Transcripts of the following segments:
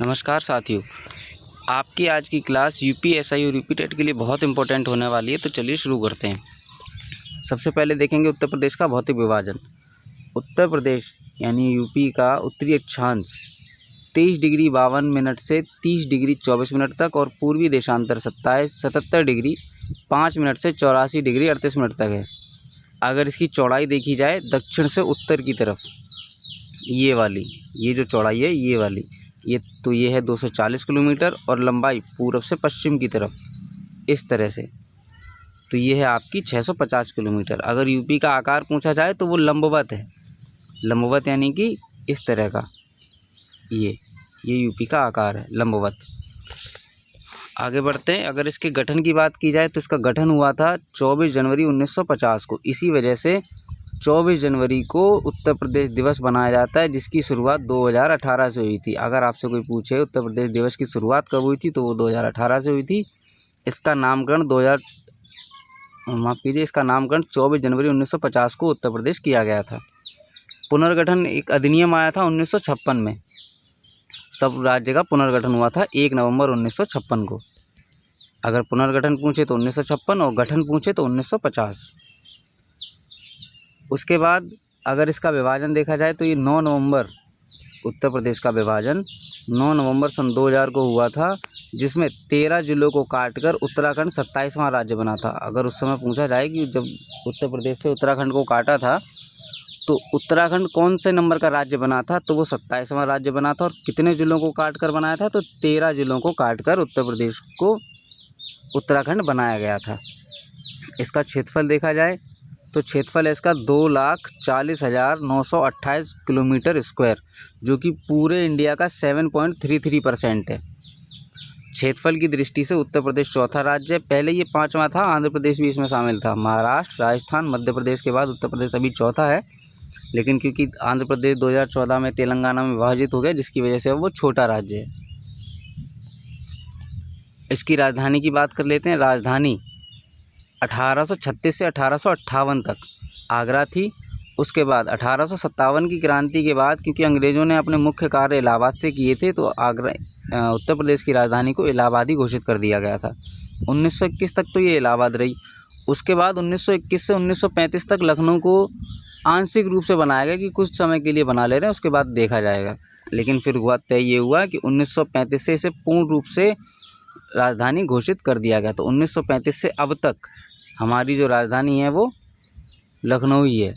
नमस्कार साथियों, आपकी आज की क्लास यूपीएसआई और यूपीटेट के लिए बहुत इंपॉर्टेंट होने वाली है। तो चलिए शुरू करते हैं। सबसे पहले देखेंगे उत्तर प्रदेश का भौतिक विभाजन। उत्तर प्रदेश यानी यूपी का उत्तरी अक्षांश 23 डिग्री 52 मिनट से 30 डिग्री 24 मिनट तक और पूर्वी देशांतर 77 डिग्री 5 मिनट से 84 डिग्री 38 मिनट तक है। अगर इसकी चौड़ाई देखी जाए दक्षिण से उत्तर की तरफ, ये जो चौड़ाई है ये वाली, ये है 240 किलोमीटर और लंबाई पूर्व से पश्चिम की तरफ इस तरह से, तो ये है आपकी 650 किलोमीटर। अगर यूपी का आकार पूछा जाए तो वो लंबवत है। लंबवत यानी कि इस तरह का, ये यूपी का आकार है, लंबवत। आगे बढ़ते हैं। अगर इसके गठन की बात की जाए तो इसका गठन हुआ था 24 जनवरी 1950 को। इसी वजह से 24 जनवरी को उत्तर प्रदेश दिवस बनाया जाता है, जिसकी शुरुआत 2018 से हुई थी। अगर आपसे कोई पूछे उत्तर प्रदेश दिवस की शुरुआत कब हुई थी तो वो 2018 से हुई थी। इसका नामकरण 24 जनवरी 1950 को उत्तर प्रदेश किया गया था। पुनर्गठन एक अधिनियम आया था 1956 में, तब राज्य का पुनर्गठन हुआ था 1 नवंबर 1956 को। अगर पुनर्गठन पूछे तो 1956 और गठन पूछे तो 1950। उसके बाद अगर इसका विभाजन देखा जाए तो ये 9 नवंबर, उत्तर प्रदेश का विभाजन 9 नवंबर सन 2000 को हुआ था, जिसमें 13 जिलों को काटकर उत्तराखंड 27वां राज्य बना था। अगर उस समय पूछा जाए कि जब उत्तर प्रदेश से उत्तराखंड को काटा था तो उत्तराखंड कौन से नंबर का राज्य बना था, तो वो 27वां राज्य बना था। और कितने जिलों को काट कर बनाया था, तो 13 जिलों को काटकर उत्तर प्रदेश को उत्तराखंड बनाया गया था। इसका क्षेत्रफल देखा जाए तो क्षेत्रफल है इसका 2,40,928 किलोमीटर स्क्वायर, जो कि पूरे इंडिया का 7.33% है। क्षेत्रफल की दृष्टि से उत्तर प्रदेश चौथा राज्य है। पहले ये 5वां था, आंध्र प्रदेश भी इसमें शामिल था। महाराष्ट्र, राजस्थान, मध्य प्रदेश के बाद उत्तर प्रदेश अभी चौथा है, लेकिन क्योंकि आंध्र प्रदेश 2014 में तेलंगाना में विभाजित हो गया, जिसकी वजह से वो छोटा राज्य है। इसकी राजधानी की बात कर लेते हैं। राजधानी 1836 से 1858 तक आगरा थी। उसके बाद 1857 की क्रांति के बाद, क्योंकि अंग्रेज़ों ने अपने मुख्य कार्य इलाहाबाद से किए थे, तो उत्तर प्रदेश की राजधानी को इलाहाबाद ही घोषित कर दिया गया था। 1921 तक तो ये इलाहाबाद रही। उसके बाद 1921 से 1935 तक लखनऊ को आंशिक रूप से बनाया गया कि कुछ समय के लिए बना ले रहे हैं, उसके बाद देखा जाएगा। लेकिन फिर ये हुआ कि 1935 से इसे पूर्ण रूप से राजधानी घोषित कर दिया गया। तो 1935 से अब तक हमारी जो राजधानी है वो लखनऊ ही है।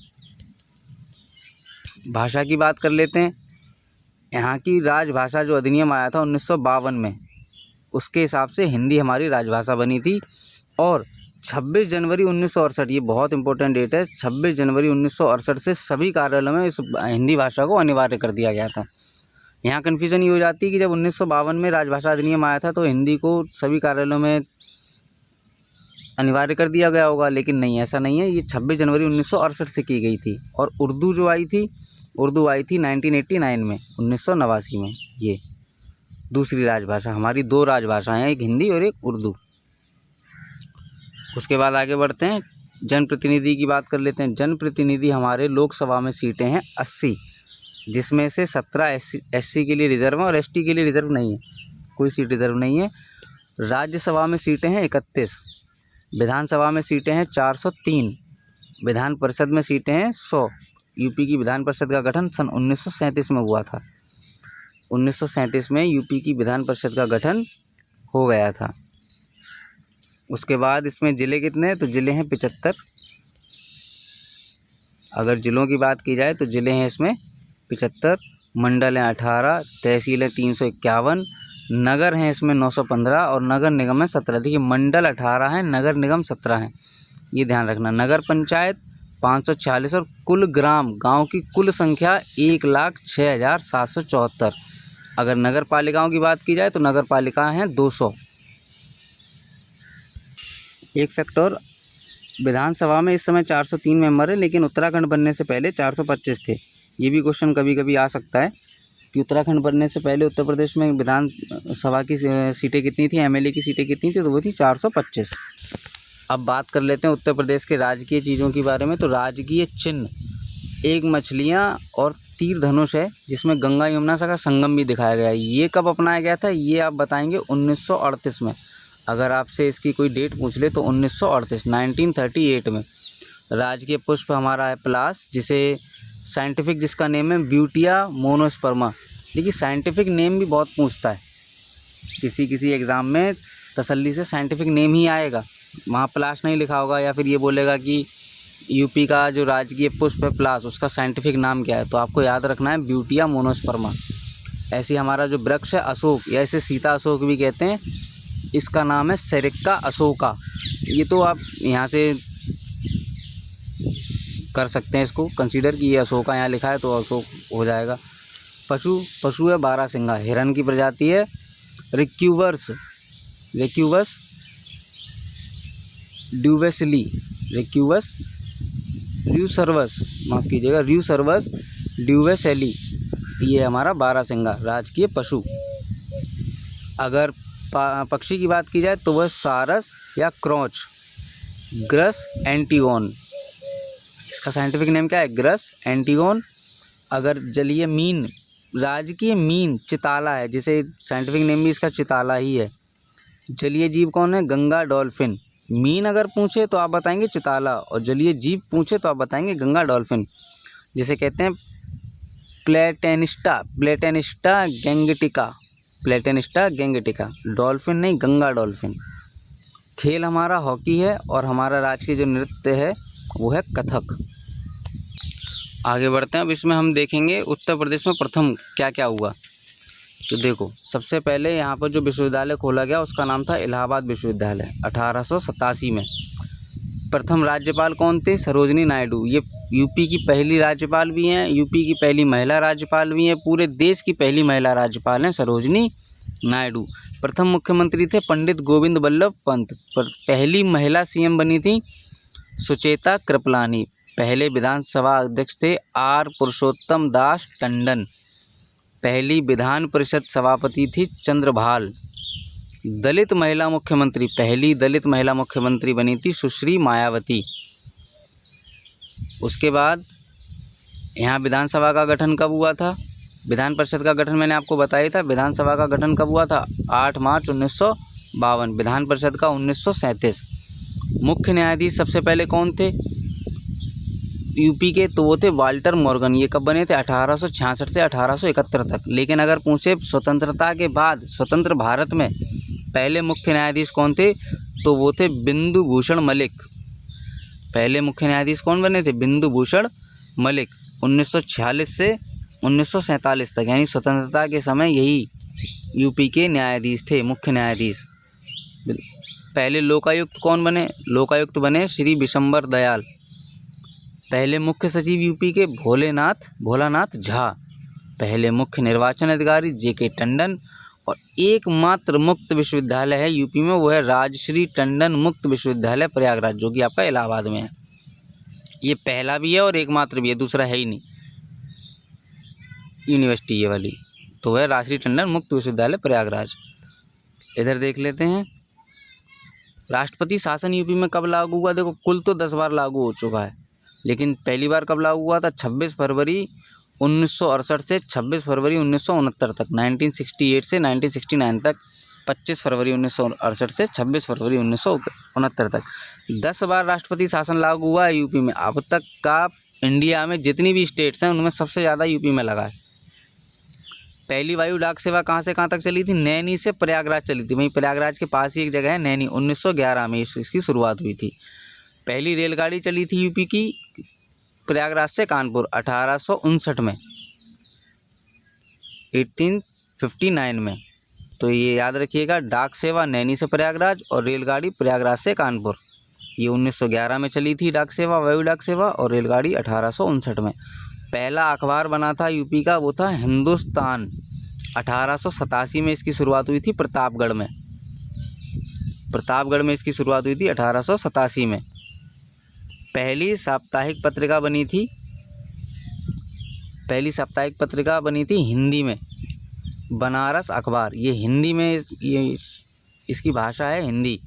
भाषा की बात कर लेते हैं। यहाँ की राजभाषा जो अधिनियम आया था 1952 में, उसके हिसाब से हिंदी हमारी राजभाषा बनी थी। और 26 जनवरी 1968, ये बहुत इंपॉर्टेंट डेट है, 26 जनवरी 1968 से सभी कार्यालयों में इस हिंदी भाषा को अनिवार्य कर दिया गया था। यहाँ कन्फ्यूज़न ये हो जाती है कि जब 1952 में राजभाषा अधिनियम आया था तो हिंदी को सभी कार्यालयों में अनिवार्य कर दिया गया होगा, लेकिन नहीं, ऐसा नहीं है। ये 26 जनवरी 1968 से की गई थी। और उर्दू आई थी 1989 में, 1989 में। ये दूसरी राजभाषा, हमारी 2 राजभाषाएं हैं, एक हिंदी और एक उर्दू। उसके बाद आगे बढ़ते हैं। जनप्रतिनिधि की बात कर लेते हैं। जनप्रतिनिधि हमारे लोकसभा में सीटें हैं 80, जिसमें से 17 SC के लिए रिजर्व है और ST के लिए रिजर्व नहीं है, कोई सीट रिजर्व नहीं है। राज्यसभा में सीटें हैं 31, विधानसभा में सीटें हैं 403, विधान परिषद में सीटें हैं 100। यूपी की विधान परिषद का गठन सन 1937 में हुआ था। 1937 में यूपी की विधान परिषद का गठन हो गया था। उसके बाद इसमें ज़िले कितने हैं, तो ज़िले हैं 75। अगर ज़िलों की बात की जाए तो ज़िले हैं इसमें 75, मंडल हैं 18, तहसील हैं 351, नगर हैं इसमें 915 और नगर निगम है 17। देखिए, मंडल 18 हैं, नगर निगम 17 हैं, ये ध्यान रखना। नगर पंचायत 546 और कुल गांव की कुल संख्या 1,06,774। अगर नगर पालिकाओं की बात की जाए तो नगर पालिका हैं 200। एक फैक्ट और, विधानसभा में इस समय 403 मेंबर है, लेकिन उत्तराखंड बनने से पहले 425 थे। ये भी क्वेश्चन कभी कभी आ सकता है कि उत्तराखंड बनने से पहले उत्तर प्रदेश में विधानसभा की सीटें कितनी थी, MLA की सीटें कितनी थी, तो वो थी 425। अब बात कर लेते हैं उत्तर प्रदेश के राजकीय चीज़ों के बारे में। तो राजकीय चिन्ह, 1 मछलियाँ और तीर धनुष है जिसमें गंगा यमुना का संगम भी दिखाया गया है। ये कब अपनाया गया था ये आप बताएंगे 1938 में। अगर आपसे इसकी कोई डेट पूछ ले तो 1938 में। राजकीय पुष्प हमारा है पलाश, जिसे साइंटिफिक जिसका नेम है ब्यूटिया मोनोस्पर्मा। देखिए साइंटिफिक नेम भी बहुत पूछता है, किसी एग्ज़ाम में तसल्ली से साइंटिफिक नेम ही आएगा, वहाँ पलाश नहीं लिखा होगा, या फिर ये बोलेगा कि यूपी का जो राजकीय पुष्प है पलाश उसका साइंटिफिक नाम क्या है, तो आपको याद रखना है ब्यूटिया मोनोस्पर्मा। ऐसी हमारा जो वृक्ष है अशोक, या इसे सीता अशोक भी कहते हैं, इसका नाम है सेरिक्का अशोका। ये तो आप यहाँ से कर सकते हैं इसको कंसीडर कि ये अशोका यहाँ लिखा है तो अशोक हो जाएगा। पशु है बारहसिंगा, हिरन की प्रजाति है रिक्यूवर्स ड्यूवेसली, र्यूसर्वस ड्यूवेसेली, ये हमारा बारहसिंगा राजकीय पशु। अगर पक्षी की बात की जाए तो वह सारस या क्रॉच, ग्रस एंटीगोन, इसका साइंटिफिक नेम क्या है ग्रस एंटीगोन। अगर जलीय मीन, राजकीय मीन चिताला है, जिसे साइंटिफिक नेम भी इसका चिताला ही है। जलीय जीव कौन है गंगा डॉल्फिन। मीन अगर पूछे तो आप बताएंगे चिताला, और जलीय जीव पूछे तो आप बताएंगे गंगा डॉल्फिन, जिसे कहते हैं प्लेटेनिस्टा गैंगटिका, डॉल्फिन नहीं गंगा डॉल्फिन। खेल हमारा हॉकी है, और हमारा राजकीय जो नृत्य है वो है कथक। आगे बढ़ते हैं। अब इसमें हम देखेंगे उत्तर प्रदेश में प्रथम क्या क्या हुआ। तो देखो सबसे पहले यहाँ पर जो विश्वविद्यालय खोला गया उसका नाम था इलाहाबाद विश्वविद्यालय 1887 में। प्रथम राज्यपाल कौन थे सरोजिनी नायडू। ये यूपी की पहली राज्यपाल भी हैं, यूपी की पहली महिला राज्यपाल भी हैं, पूरे देश की पहली महिला राज्यपाल हैं सरोजिनी नायडू। प्रथम मुख्यमंत्री थे पंडित गोविंद बल्लभ पंत। पहली महिला सीएम बनी थी सुचेता कृपलानी। पहले विधानसभा अध्यक्ष थे आर पुरुषोत्तम दास टंडन। पहली विधान परिषद सभापति थी चंद्रभाल। दलित महिला मुख्यमंत्री, पहली दलित महिला मुख्यमंत्री बनी थी सुश्री मायावती। उसके बाद यहाँ विधानसभा का गठन कब हुआ था, विधान परिषद का गठन मैंने आपको बताया था। विधानसभा का गठन कब हुआ था 8 मार्च 1952, विधान परिषद का 1937। मुख्य न्यायाधीश सबसे पहले कौन थे यूपी के, तो वो थे वाल्टर मॉर्गन। ये कब बने थे 1866 से 1871 तक। लेकिन अगर पूछे स्वतंत्रता के बाद स्वतंत्र भारत में पहले मुख्य न्यायाधीश कौन थे, तो वो थे बिंदु भूषण मलिक। पहले मुख्य न्यायाधीश कौन बने थे बिंदु भूषण मलिक। 1946 से 1947 तक यानी स्वतंत्रता के समय यही यूपी के न्यायाधीश थे मुख्य न्यायाधीश। पहले लोकायुक्त कौन बने, लोकायुक्त बने श्री विशंबर दयाल। पहले मुख्य सचिव यूपी के भोलानाथ झा। पहले मुख्य निर्वाचन अधिकारी जेके टंडन। और एकमात्र मुक्त विश्वविद्यालय है यूपी में, वो है राजश्री टंडन मुक्त विश्वविद्यालय प्रयागराज, जो कि आपका इलाहाबाद में है। ये पहला भी है और एकमात्र भी है, दूसरा है ही नहीं यूनिवर्सिटी ये वाली, तो है राजश्री टंडन मुक्त विश्वविद्यालय प्रयागराज। इधर देख लेते हैं राष्ट्रपति शासन यूपी में कब लागू हुआ। देखो कुल तो 10 बार लागू हो चुका है, लेकिन पहली बार कब लागू हुआ था 26 फरवरी 1968 से 26 फरवरी 1969 तक। 1968 से 1969 तक 25 फरवरी 1968 से 26 फरवरी 1969 तक 10 बार राष्ट्रपति शासन लागू हुआ है यूपी में। अब तक का इंडिया में जितनी भी स्टेट्स हैं उनमें सबसे ज़्यादा यूपी में लगा है। पहली वायु डाक सेवा कहाँ से कहाँ तक चली थी, नैनी से प्रयागराज चली थी। वहीं प्रयागराज के पास ही एक जगह है नैनी, 1911 में इसकी शुरुआत हुई थी। पहली रेलगाड़ी चली थी यूपी की प्रयागराज से कानपुर 1859 में, 1859 में। तो ये याद रखिएगा, डाक सेवा नैनी से प्रयागराज और रेलगाड़ी प्रयागराज से कानपुर। ये 1911 में चली थी डाक सेवा, वायु डाक सेवा, और रेलगाड़ी 1859 में। पहला अखबार बना था यूपी का, वो था हिंदुस्तान। 1887 में इसकी शुरुआत हुई थी प्रतापगढ़ में। प्रतापगढ़ में इसकी शुरुआत हुई थी 1887 में। पहली साप्ताहिक पत्रिका बनी थी, पहली साप्ताहिक पत्रिका बनी थी हिंदी में, बनारस अखबार। ये हिंदी में, ये इसकी भाषा है हिंदी।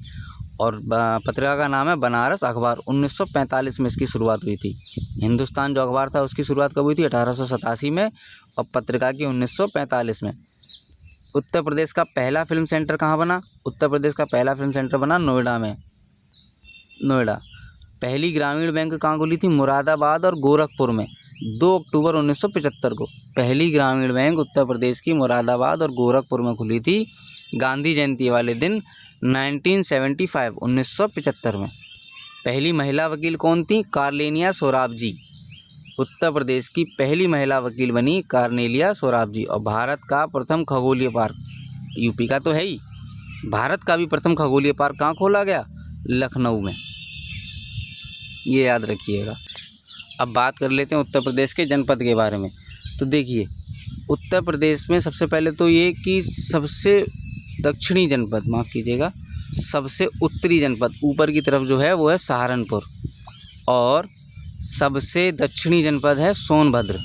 और पत्रिका का नाम है बनारस अखबार। 1945 में इसकी शुरुआत हुई थी। हिंदुस्तान जो अखबार था उसकी शुरुआत कब हुई थी? 1887 में, और पत्रिका की 1945 में। उत्तर प्रदेश का पहला फिल्म सेंटर कहाँ बना? उत्तर प्रदेश का पहला फिल्म सेंटर बना नोएडा में, नोएडा। पहली ग्रामीण बैंक कहाँ खुली थी? मुरादाबाद और गोरखपुर में, 2 अक्टूबर 1975 को। पहली ग्रामीण बैंक उत्तर प्रदेश की मुरादाबाद और गोरखपुर में खुली थी गांधी जयंती वाले दिन 1975 में। पहली महिला वकील कौन थी? कार्नेलिया सोराबजी। उत्तर प्रदेश की पहली महिला वकील बनी कार्नेलिया सोराबजी। और भारत का प्रथम खगोलीय पार्क, यूपी का तो है ही, भारत का भी प्रथम खगोलीय पार्क कहाँ खोला गया? लखनऊ में, ये याद रखिएगा। अब बात कर लेते हैं उत्तर प्रदेश के जनपद के बारे में। तो देखिए, उत्तर प्रदेश में सबसे पहले तो ये कि सबसे दक्षिणी जनपद, माफ़ कीजिएगा, सबसे उत्तरी जनपद ऊपर की तरफ जो है वो है सहारनपुर, और सबसे दक्षिणी जनपद है सोनभद्र।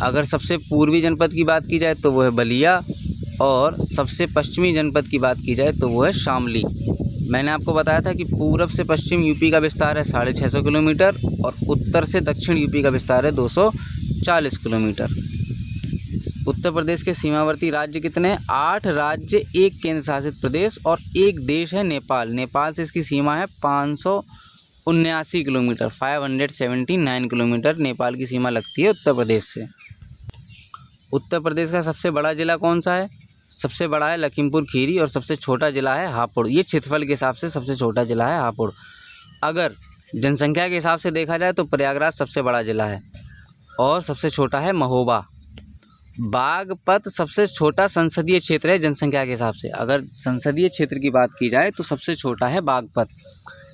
अगर सबसे पूर्वी जनपद की बात की जाए तो वो है बलिया, और सबसे पश्चिमी जनपद की बात की जाए तो वो है शामली। मैंने आपको बताया था कि पूरब से पश्चिम यूपी का विस्तार है 650 किलोमीटर, और उत्तर से दक्षिण यूपी का विस्तार है 240 किलोमीटर। उत्तर प्रदेश के सीमावर्ती राज्य कितने हैं? 8 राज्य, 1 केंद्र शासित प्रदेश और 1 देश है नेपाल। नेपाल से इसकी सीमा है 579 किलोमीटर, 579 किलोमीटर नेपाल की सीमा लगती है उत्तर प्रदेश से। उत्तर प्रदेश का सबसे बड़ा ज़िला कौन सा है? सबसे बड़ा है लखीमपुर खीरी, और सबसे छोटा ज़िला है हापुड़। ये क्षेत्रफल के हिसाब से सबसे छोटा ज़िला है हापुड़। अगर जनसंख्या के हिसाब से देखा जाए तो प्रयागराज सबसे बड़ा ज़िला है, और सबसे छोटा है महोबा। बागपत सबसे छोटा संसदीय क्षेत्र है जनसंख्या के हिसाब से। अगर संसदीय क्षेत्र की बात की जाए तो सबसे छोटा है बागपत।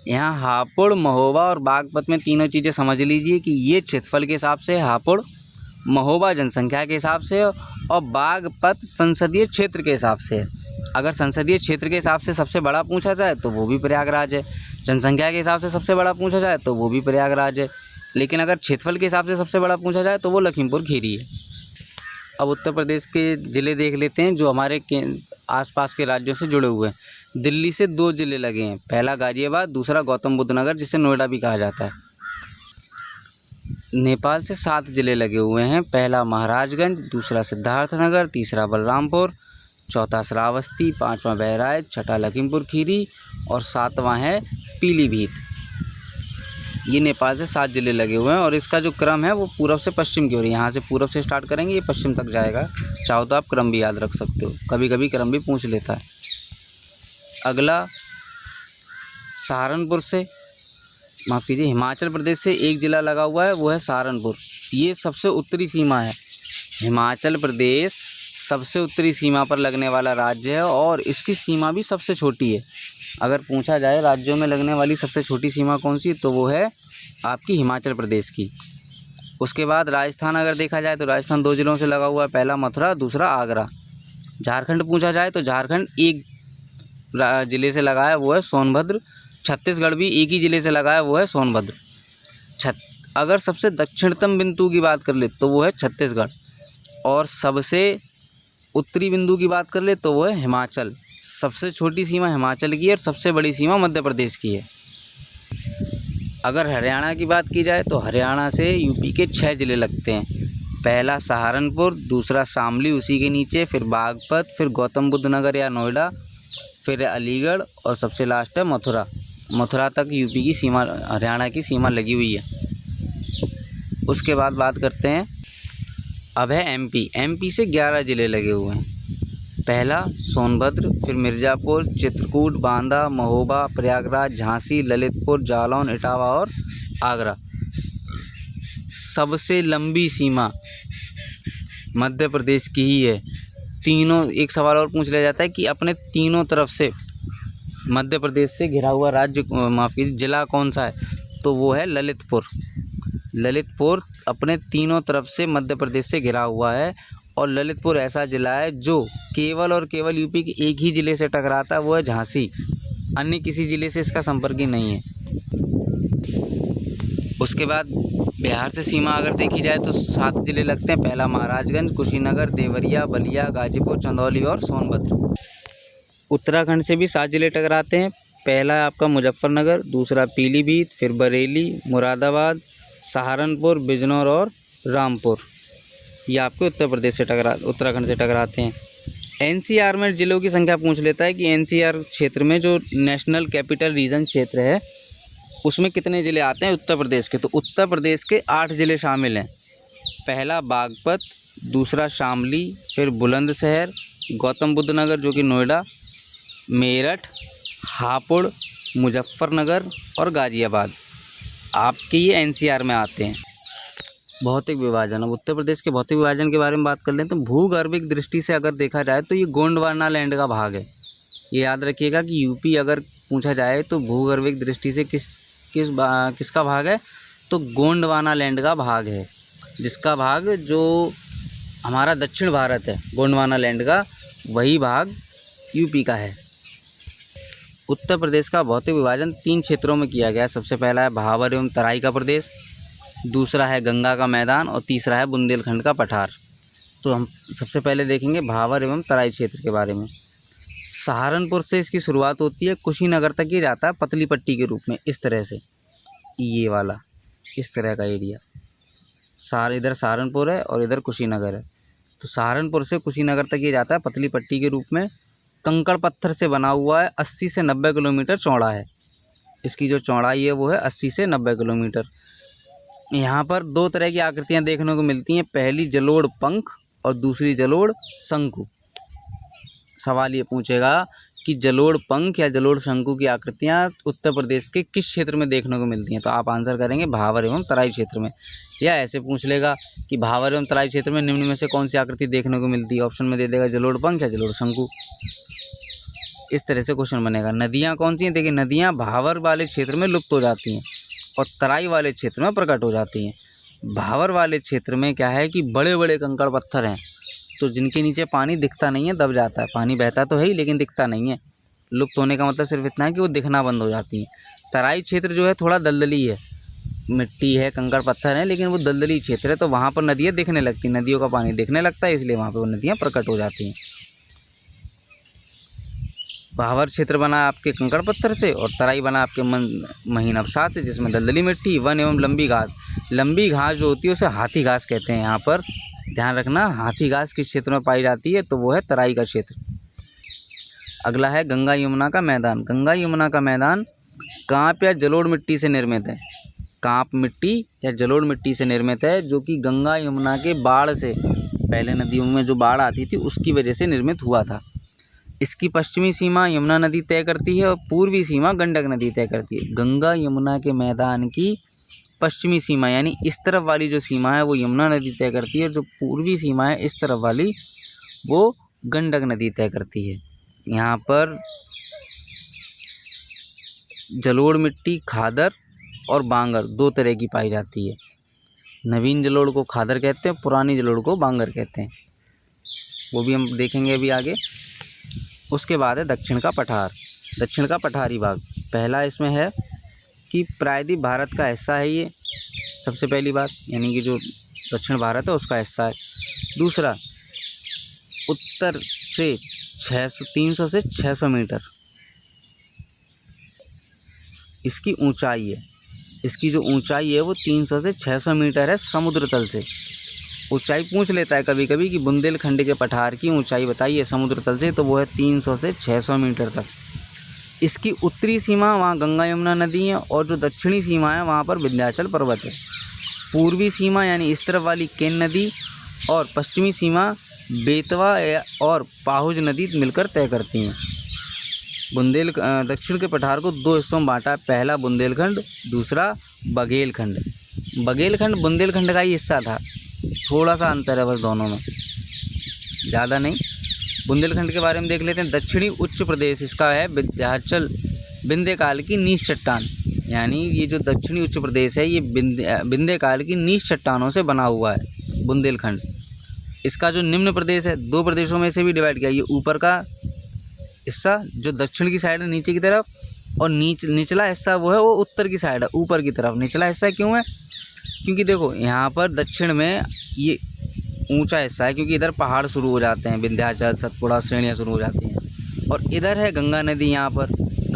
यहाँ हापुड़, महोबा और बागपत में तीनों चीज़ें समझ लीजिए कि ये क्षेत्रफल के हिसाब से हापुड़, महोबा जनसंख्या के हिसाब से, और बागपत संसदीय क्षेत्र के हिसाब से है। अगर संसदीय क्षेत्र के हिसाब से सबसे बड़ा पूछा जाए तो वो भी प्रयागराज है, जनसंख्या के हिसाब से सबसे बड़ा पूछा जाए तो वो भी प्रयागराज है, लेकिन अगर क्षेत्रफल के हिसाब से सबसे बड़ा पूछा जाए तो वो लखीमपुर खीरी है। अब उत्तर प्रदेश के ज़िले देख लेते हैं जो हमारे आसपास के राज्यों से जुड़े हुए हैं। दिल्ली से 2 ज़िले लगे हैं, पहला गाज़ियाबाद, दूसरा गौतम बुद्ध नगर, जिसे नोएडा भी कहा जाता है। नेपाल से 7 ज़िले लगे हुए हैं, पहला महाराजगंज, दूसरा सिद्धार्थनगर, तीसरा बलरामपुर, चौथा श्रावस्ती, 5वां बहराइच, छठा लखीमपुर खीरी और 7वां है पीलीभीत। ये नेपाल से 7 ज़िले लगे हुए हैं, और इसका जो क्रम है वो पूरब से पश्चिम की ओर। यहाँ से पूरब से स्टार्ट करेंगे, ये पश्चिम तक जाएगा। चाहो तो आप क्रम भी याद रख सकते हो, कभी कभी क्रम भी पूछ लेता है। अगला सहारनपुर से, माफ़ कीजिए, हिमाचल प्रदेश से एक ज़िला लगा हुआ है, वो है सहारनपुर। ये सबसे उत्तरी सीमा है। हिमाचल प्रदेश सबसे उत्तरी सीमा पर लगने वाला राज्य है, और इसकी सीमा भी सबसे छोटी है। अगर पूछा जाए राज्यों में लगने वाली सबसे छोटी सीमा कौन सी, तो वो है आपकी हिमाचल प्रदेश की। उसके बाद राजस्थान अगर देखा जाए तो राजस्थान 2 ज़िलों से लगा हुआ है, पहला मथुरा, दूसरा आगरा। झारखंड पूछा जाए तो झारखंड एक ज़िले से लगा है, वो है सोनभद्र। छत्तीसगढ़ भी एक ही ज़िले से लगा है, वो है सोनभद्र। अगर सबसे दक्षिणतम बिंदु की बात कर ले तो वो है छत्तीसगढ़, और सबसे उत्तरी बिंदु की बात कर ले तो वो है हिमाचल। सबसे छोटी सीमा हिमाचल की है और सबसे बड़ी सीमा मध्य प्रदेश की है। अगर हरियाणा की बात की जाए तो हरियाणा से यूपी के 6 ज़िले लगते हैं, पहला सहारनपुर, दूसरा शामली उसी के नीचे, फिर बागपत, फिर गौतम बुद्ध नगर या नोएडा, फिर अलीगढ़, और सबसे लास्ट है मथुरा। मथुरा तक यूपी की सीमा, हरियाणा की सीमा लगी हुई है। उसके बाद बात करते हैं, अब है एमपी। एमपी से 11 ज़िले लगे हुए हैं, पहला सोनभद्र, फिर मिर्ज़ापुर, चित्रकूट, बांदा, महोबा, प्रयागराज, झांसी, ललितपुर, जालौन, इटावा और आगरा। सबसे लंबी सीमा मध्य प्रदेश की ही है। तीनों, एक सवाल और पूछ लिया जाता है कि अपने तीनों तरफ से मध्य प्रदेश से घिरा हुआ राज्य, माफ़ कीजिए, ज़िला कौन सा है, तो वो है ललितपुर। ललितपुर अपने तीनों तरफ से मध्य प्रदेश से घिरा हुआ है, और ललितपुर ऐसा ज़िला है जो केवल और केवल यूपी के एक ही ज़िले से टकराता है, वो है झांसी। अन्य किसी ज़िले से इसका संपर्क ही नहीं है। उसके बाद बिहार से सीमा अगर देखी जाए तो 7 ज़िले लगते हैं, पहला महाराजगंज, कुशीनगर, देवरिया, बलिया, गाजीपुर, चंदौली और सोनभद्र। उत्तराखंड से भी 7 ज़िले टकराते हैं, पहला है आपका मुजफ्फरनगर, दूसरा पीलीभीत, फिर बरेली, मुरादाबाद, सहारनपुर, बिजनौर और रामपुर। ये आपके उत्तराखंड से टकराते हैं। एनसीआर में ज़िलों की संख्या पूछ लेता है कि एनसीआर क्षेत्र में जो नेशनल कैपिटल रीजन क्षेत्र है उसमें कितने ज़िले आते हैं उत्तर प्रदेश के। तो उत्तर प्रदेश के 8 ज़िले शामिल हैं। पहला बागपत, दूसरा शामली, फिर बुलंदशहर, गौतम बुद्ध नगर जो कि नोएडा, मेरठ, हापुड़, मुजफ्फरनगर और गाज़ियाबाद आपके ये एनसीआर में आते हैं। भौतिक विभाजन, अब उत्तर प्रदेश के भौतिक विभाजन के बारे में बात कर लें तो भूगर्भिक दृष्टि से अगर देखा जाए तो ये गोंडवाना लैंड का भाग है। ये याद रखिएगा कि यूपी अगर पूछा जाए तो भूगर्भिक दृष्टि से किसका भाग है, तो गोंडवाना लैंड का भाग है, जिसका भाग जो हमारा दक्षिण भारत है गोंडवाना लैंड का, वही भाग यूपी का है। उत्तर प्रदेश का भौतिक विभाजन 3 क्षेत्रों में किया गया है। सबसे पहला है भावर एवं तराई का प्रदेश, दूसरा है गंगा का मैदान और तीसरा है बुंदेलखंड का पठार। तो हम सबसे पहले देखेंगे भावर एवं तराई क्षेत्र के बारे में। सहारनपुर से इसकी शुरुआत होती है, कुशीनगर तक ही जाता है पतली पट्टी के रूप में, इस तरह से, ये वाला इस तरह का एरिया इधर सहारनपुर है और इधर कुशीनगर है। तो सहारनपुर से कुशीनगर तक ये जाता है पतली पट्टी के रूप में। कंकड़ पत्थर से बना हुआ है, 80 से 90 किलोमीटर चौड़ा है। इसकी जो चौड़ाई है वो है 80 से 90 किलोमीटर। यहाँ पर 2 तरह की आकृतियाँ देखने को मिलती हैं, पहली जलोढ़ पंख और दूसरी जलोढ़ शंकु। सवाल ये पूछेगा कि जलोढ़ पंख या जलोढ़ शंकु की आकृतियाँ उत्तर प्रदेश के किस क्षेत्र में देखने को मिलती हैं। तो आप आंसर करेंगे भावर एवं तराई क्षेत्र में। या ऐसे पूछ लेगा कि भावर एवं तराई क्षेत्र में निम्न में से कौन सी आकृति देखने को मिलती है, ऑप्शन में दे देगा जलोढ़ पंख या जलोढ़ शंकु। इस तरह से क्वेश्चन बनेगा। नदियाँ कौन सी हैं, देखिए नदियाँ भावर वाले क्षेत्र में लुप्त हो जाती हैं और तराई वाले क्षेत्र में प्रकट हो जाती हैं। भावर वाले क्षेत्र में क्या है कि बड़े बड़े कंकड़ पत्थर हैं, तो जिनके नीचे पानी दिखता नहीं है, दब जाता है। पानी बहता तो है ही लेकिन दिखता नहीं है। लुप्त होने का मतलब सिर्फ इतना है कि वो दिखना बंद हो जाती हैं। तराई क्षेत्र जो है थोड़ा दलदली है, मिट्टी है, कंकड़ पत्थर है, लेकिन वो दलदली क्षेत्र है, तो वहाँ पर नदियाँ दिखने लगती हैं, नदियों का पानी दिखने लगता है, इसलिए वहाँ पर वो नदियाँ प्रकट हो जाती हैं। भावर क्षेत्र बना आपके कंकड़ पत्थर से और तराई बना आपके महीन अवसाद से, जिसमें दलदली मिट्टी, वन एवं लंबी घास। लंबी घास जो होती है उसे हाथी घास कहते हैं। यहाँ पर ध्यान रखना, हाथी घास किस क्षेत्र में पाई जाती है, तो वो है तराई का क्षेत्र। अगला है गंगा यमुना का मैदान। गंगा यमुना का मैदान कांप या जलोढ़ मिट्टी से निर्मित है। कांप मिट्टी या जलोढ़ मिट्टी से निर्मित है, जो कि गंगा यमुना के बाढ़ से, पहले नदियों में जो बाढ़ आती थी उसकी वजह से निर्मित हुआ था। इसकी पश्चिमी सीमा यमुना नदी तय करती है और पूर्वी सीमा गंडक नदी तय करती है। गंगा यमुना के मैदान की पश्चिमी सीमा यानी इस तरफ वाली जो सीमा है वो यमुना नदी तय करती है, और जो पूर्वी सीमा है इस तरफ वाली वो गंडक नदी तय करती है। यहाँ पर जलोढ़ मिट्टी, खादर और बांगर 2 तरह की पाई जाती है। नवीन जलोढ़ को खादर कहते हैं, पुरानी जलोढ़ को बांगर कहते हैं, वो भी हम देखेंगे अभी आगे। उसके बाद है दक्षिण का पठार। दक्षिण का पठारी भाग, पहला इसमें है कि प्रायद्वीप भारत का हिस्सा है ये, सबसे पहली बात, यानी कि जो दक्षिण भारत है उसका हिस्सा है। दूसरा, उत्तर से 300 से 600 मीटर इसकी ऊंचाई है। इसकी जो ऊंचाई है वो 300 से 600 मीटर है समुद्र तल से। ऊंचाई पूछ लेता है कभी कभी कि बुंदेलखंड के पठार की ऊंचाई बताइए समुद्र तल से, तो वो है 300 से 600 मीटर तक। इसकी उत्तरी सीमा वहाँ गंगा यमुना नदी है और जो दक्षिणी सीमा है वहाँ पर विंध्याचल पर्वत है। पूर्वी सीमा यानी इस तरफ वाली केन नदी और पश्चिमी सीमा बेतवा और पाहुज नदी मिलकर तय करती हैं। दक्षिण के पठार को 2 हिस्सों में बांटा है, पहला बुंदेलखंड, दूसरा बघेलखंड। बघेलखंड बुंदेलखंड का ही हिस्सा था, थोड़ा सा अंतर है बस दोनों में, ज़्यादा नहीं। बुंदेलखंड के बारे में देख लेते हैं। दक्षिणी उच्च प्रदेश इसका है विंध्याचल, विंध्य काल की नीच चट्टान, यानी ये जो दक्षिणी उच्च प्रदेश है ये विंध्य काल की नीच चट्टानों से बना हुआ है बुंदेलखंड। इसका जो निम्न प्रदेश है 2 प्रदेशों में से भी डिवाइड किया, ये ऊपर का हिस्सा जो दक्षिण की साइड है नीचे की तरफ, और निचला हिस्सा वो है वो उत्तर की साइड है ऊपर की तरफ। निचला हिस्सा क्यों है, क्योंकि देखो यहाँ पर दक्षिण में ये ऊंचा हिस्सा है, क्योंकि इधर पहाड़ शुरू हो जाते हैं, विंध्याचल, सतपुड़ा श्रेणियाँ शुरू हो जाती हैं, और इधर है गंगा नदी। यहाँ पर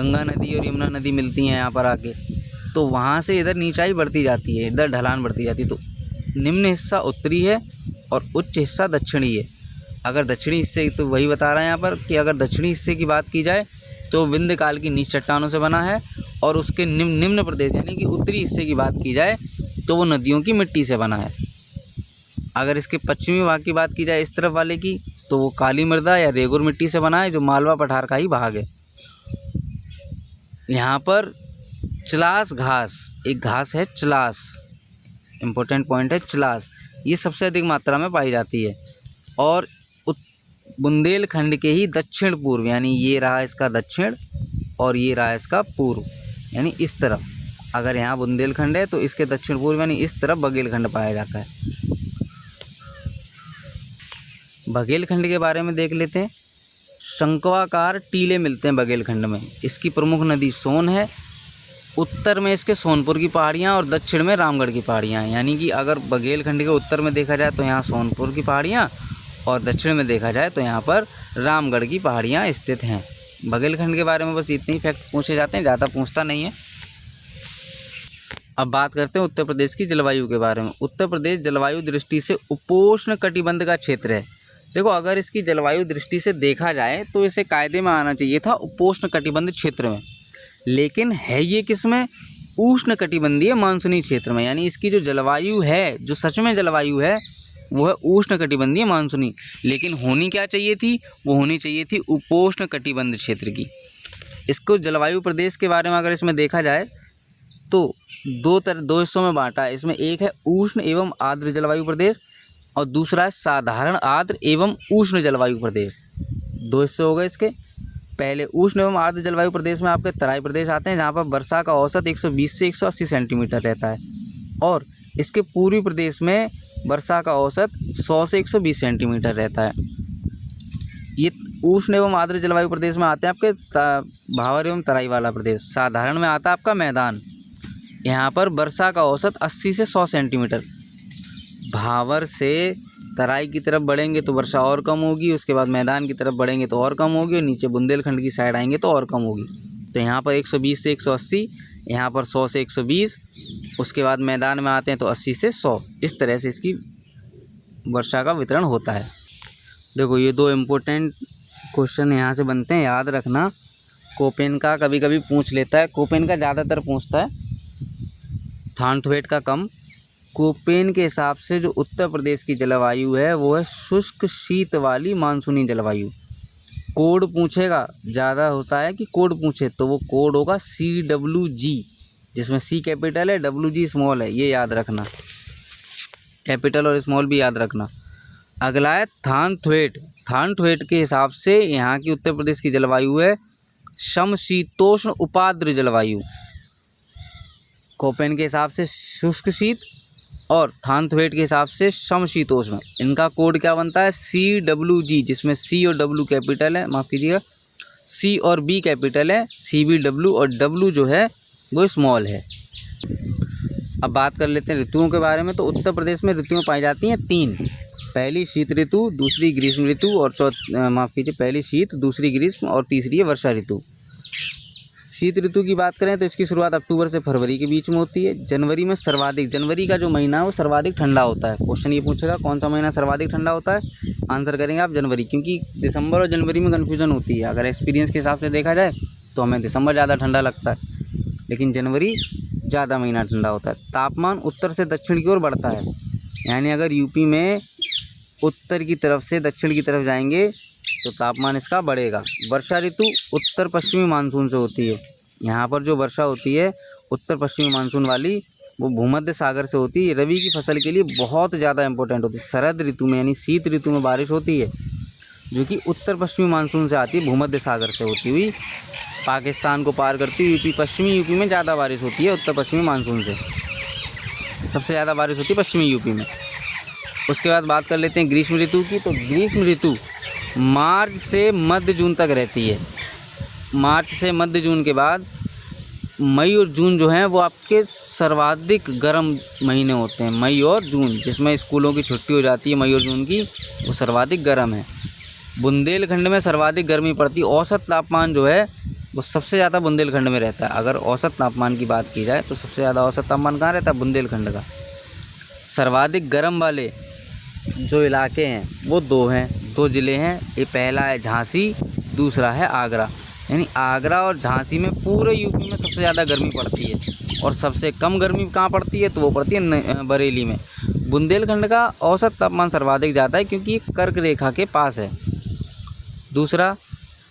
गंगा नदी और यमुना नदी मिलती हैं यहाँ पर आके, तो वहाँ से इधर नीचाई बढ़ती जाती है, इधर ढलान बढ़ती जाती है। तो निम्न हिस्सा उत्तरी है और उच्च हिस्सा दक्षिणी है। अगर दक्षिणी हिस्से, तो वही बता रहा है यहाँ पर कि अगर दक्षिणी हिस्से की बात की जाए तो विंध्य काल की नीच चट्टानों से बना है, और उसके निम्न प्रदेश यानी कि उत्तरी हिस्से की बात की जाए तो वो नदियों की मिट्टी से बना है। अगर इसके पश्चिमी भाग की बात की जाए इस तरफ वाले की, तो वो काली मृदा या रेगुर मिट्टी से बना है, जो मालवा पठार का ही भाग है। यहाँ पर चलास घास, एक घास है चलास, इम्पोर्टेंट पॉइंट है चलास, ये सबसे अधिक मात्रा में पाई जाती है। और बुंदेलखंड के ही दक्षिण पूर्व, यानी ये रहा इसका दक्षिण और ये रहा इसका पूर्व, यानी इस तरफ अगर यहाँ बुंदेलखंड है तो इसके दक्षिण पूर्व यानी इस तरफ बघेलखंड पाया जाता है। बघेलखंड के बारे में देख लेते हैं। शंक्वाकार टीले मिलते हैं बघेलखंड में। इसकी प्रमुख नदी सोन है। उत्तर में इसके सोनपुर की पहाड़ियाँ और दक्षिण में रामगढ़ की पहाड़ियाँ हैं। यानी कि अगर बघेलखंड के उत्तर में देखा जाए तो यहाँ सोनपुर की पहाड़ियाँ, और दक्षिण में देखा जाए तो यहाँ पर रामगढ़ की पहाड़ियाँ स्थित हैं। बघेलखंड के बारे में बस इतने ही फैक्ट पूछे जाते हैं, ज़्यादा पूछता नहीं है। अब बात करते हैं उत्तर प्रदेश की जलवायु के बारे में। उत्तर प्रदेश जलवायु दृष्टि से उपोष्ण कटिबंध का क्षेत्र है। देखो, अगर इसकी जलवायु दृष्टि से देखा जाए तो इसे कायदे में आना चाहिए था उपोष्ण कटिबंध क्षेत्र में, लेकिन है ये किस में? उष्ण कटिबंधीय मानसूनी क्षेत्र में। यानी इसकी जो जलवायु है, जो सच में जलवायु है, वो है उष्ण कटिबंधीय मानसूनी, लेकिन होनी क्या चाहिए थी? वो होनी चाहिए थी उपोष्ण कटिबंध क्षेत्र की। इसको जलवायु प्रदेश के बारे में अगर इसमें देखा जाए तो दो हिस्सों में बांटा है। इसमें एक है उष्ण एवं आर्द्र जलवायु प्रदेश और दूसरा है साधारण आर्द्र एवं उष्ण जलवायु प्रदेश। दो हिस्से हो गए इसके। पहले उष्ण एवं आर्द्र जलवायु प्रदेश में आपके तराई प्रदेश आते हैं, जहाँ पर वर्षा का औसत 120 से 180 सेंटीमीटर रहता है, और इसके पूर्वी प्रदेश में वर्षा का औसत 100 से 120 सेंटीमीटर रहता है। ये उष्ण एवं आर्द्र जलवायु प्रदेश में आते हैं आपके भावर एवं तराई वाला प्रदेश। साधारण में आता है आपका मैदान। यहाँ पर वर्षा का औसत 80 से 100 सेंटीमीटर। भावर से तराई की तरफ बढ़ेंगे तो वर्षा और कम होगी, उसके बाद मैदान की तरफ बढ़ेंगे तो और कम होगी, और नीचे बुंदेलखंड की साइड आएंगे तो और कम होगी। तो यहाँ पर 120 से 180, यहाँ पर 100 से 120, उसके बाद मैदान में आते हैं तो 80 से 100। इस तरह से इसकी वर्षा का वितरण होता है। देखो, ये दो इम्पोर्टेंट क्वेश्चन यहाँ से बनते हैं, याद रखना। कोपेन का कभी कभी पूछ लेता है, कोपेन का ज़्यादातर पूछता है, थानथवेट का कम। कोपेन के हिसाब से जो उत्तर प्रदेश की जलवायु है वो है शुष्क शीत वाली मानसूनी जलवायु। कोड पूछेगा, ज़्यादा होता है कि कोड पूछे तो वो कोड होगा CWG, जिसमें C कैपिटल है, WG स्मॉल है, ये याद रखना। कैपिटल और स्मॉल भी याद रखना। अगला है थानथवेट। थानथवेट के हिसाब से यहाँ की उत्तर प्रदेश की जलवायु है समशीतोष्ण उपाद्र जलवायु। कोपेन के हिसाब से शुष्क शीत और थानथवेट के हिसाब से समशीतोष्ण। इनका कोड क्या बनता है? CWG, जिसमें C और W कैपिटल है, माफ़ कीजिएगा, C और B कैपिटल है, CBW, और W जो है वो स्मॉल है। अब बात कर लेते हैं ऋतुओं के बारे में। तो उत्तर प्रदेश में ऋतुएं पाई जाती हैं 3। पहली शीत ऋतु, दूसरी ग्रीष्म ऋतु, और पहली शीत, दूसरी ग्रीष्म, और तीसरी है वर्षा ऋतु। शीत ऋतु की बात करें तो इसकी शुरुआत अक्टूबर से फरवरी के बीच में होती है। जनवरी में सर्वाधिक, जनवरी का जो महीना है वो सर्वाधिक ठंडा होता है। क्वेश्चन ये पूछेगा कौन सा महीना सर्वाधिक ठंडा होता है, आंसर करेंगे आप जनवरी, क्योंकि दिसंबर और जनवरी में कन्फ्यूजन होती है। अगर एक्सपीरियंस के हिसाब से देखा जाए तो हमें दिसंबर ज़्यादा ठंडा लगता है, लेकिन जनवरी ज़्यादा महीना ठंडा होता है। तापमान उत्तर से दक्षिण की ओर बढ़ता है, यानी अगर यूपी में उत्तर की तरफ से दक्षिण की तरफ जाएंगे तो तापमान इसका बढ़ेगा। वर्षा ऋतु उत्तर पश्चिमी मानसून से होती है। यहाँ पर जो वर्षा होती है उत्तर पश्चिमी मानसून वाली, वो भूमध्य सागर से होती है। रबी की फसल के लिए बहुत ज़्यादा इंपॉर्टेंट होती है। शरद ऋतु में यानी शीत ऋतु में बारिश होती है, जो कि उत्तर पश्चिमी मानसून से आती है, भूमध्य सागर से होती हुई पाकिस्तान को पार करती हुई यूपी, पश्चिमी यूपी में ज़्यादा बारिश होती है। उत्तर पश्चिमी मानसून से सबसे ज़्यादा बारिश होती है पश्चिमी यूपी में। उसके बाद बात कर लेते हैं ग्रीष्म ऋतु की। तो ग्रीष्म ऋतु मार्च से मध्य जून तक रहती है। मार्च से मध्य जून के बाद मई और जून जो हैं वो आपके सर्वाधिक गर्म महीने होते हैं। मई और जून, जिसमें स्कूलों की छुट्टी हो जाती है मई और जून की, वो सर्वाधिक गर्म है। बुंदेलखंड में सर्वाधिक गर्मी पड़ती है। औसत तापमान जो है वो सबसे ज़्यादा बुंदेलखंड में रहता है। अगर औसत तापमान की बात की जाए तो सबसे ज़्यादा औसत तापमान कहाँ रहता है? बुंदेलखंड का। सर्वाधिक गर्म वाले जो इलाके हैं वो दो हैं, 2 ज़िले हैं। ये पहला है झांसी, दूसरा है आगरा। यानी आगरा और झांसी में पूरे यूपी में सबसे ज़्यादा गर्मी पड़ती है। और सबसे कम गर्मी कहाँ पड़ती है? तो वो पड़ती है बरेली में। बुंदेलखंड का औसत तापमान सर्वाधिक ज़्यादा है क्योंकि ये कर्क रेखा के पास है। दूसरा,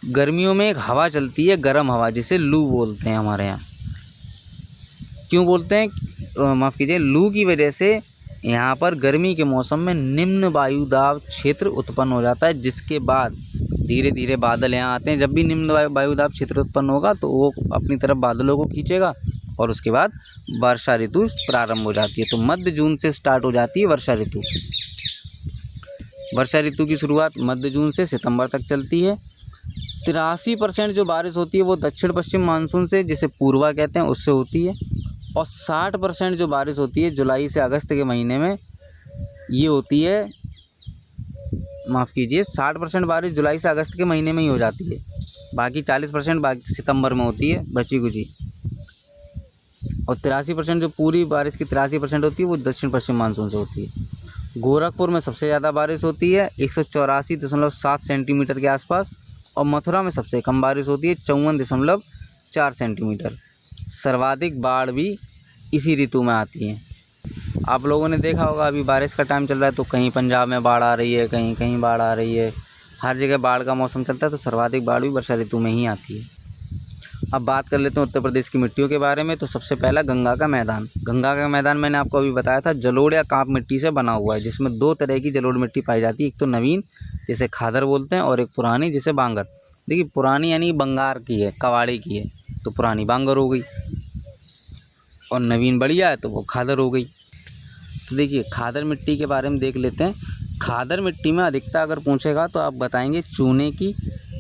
गर्मियों में एक हवा चलती है, गर्म हवा, जिसे लू बोलते हैं हमारे यहाँ। क्यों बोलते हैं? माफ़ कीजिए, लू की वजह से यहाँ पर गर्मी के मौसम में निम्न वायुदाब क्षेत्र उत्पन्न हो जाता है, जिसके बाद धीरे धीरे बादल यहाँ आते हैं। जब भी निम्न वायुदाब क्षेत्र उत्पन्न होगा तो वो अपनी तरफ बादलों को खींचेगा और उसके बाद वर्षा ऋतु प्रारंभ हो जाती है। तो मध्य जून से स्टार्ट हो जाती है वर्षा ऋतु। वर्षा ऋतु की शुरुआत मध्य जून से सितंबर तक चलती है। 83% जो बारिश होती है वो दक्षिण पश्चिम मानसून से, जिसे पूर्वा कहते हैं, उससे होती है। और 60% जो बारिश होती है जुलाई से अगस्त के महीने में, ये होती है, माफ़ कीजिए, 60% बारिश जुलाई से अगस्त के महीने में ही हो जाती है। बाकी 40% बाकी सितंबर में होती है, बची कुची। और 83% जो पूरी बारिश की 83% होती है वो दक्षिण पश्चिम मानसून से होती है। गोरखपुर में सबसे ज़्यादा बारिश होती है 184.7 सेंटीमीटर के आसपास। और मथुरा में सबसे कम बारिश होती है 54.4 सेंटीमीटर। सर्वाधिक बाढ़ भी इसी ऋतु में आती है। आप लोगों ने देखा होगा, अभी बारिश का टाइम चल रहा है तो कहीं पंजाब में बाढ़ आ रही है, कहीं कहीं बाढ़ आ रही है। हर जगह बाढ़ का मौसम चलता है, तो सर्वाधिक बाढ़ भी वर्षा ऋतु में ही आती है। अब बात कर लेते हैं उत्तर प्रदेश की मिट्टियों के बारे में। तो सबसे पहला गंगा का मैदान। गंगा का मैदान मैंने आपको अभी बताया था, जलोढ़ या कांप मिट्टी से बना हुआ है, जिसमें 2 तरह की जलोढ़ मिट्टी पाई जाती है। एक तो नवीन, जिसे खादर बोलते हैं, और एक पुरानी, जिसे बांगर। देखिए, पुरानी यानी बंगार की है, कवाड़ी की है, तो पुरानी बांगर हो गई। और नवीन बढ़िया है तो वो खादर हो गई। तो देखिए, खादर मिट्टी के बारे में देख लेते हैं। खादर मिट्टी में अधिकता अगर पूछेगा तो आप बताएंगे चूने की,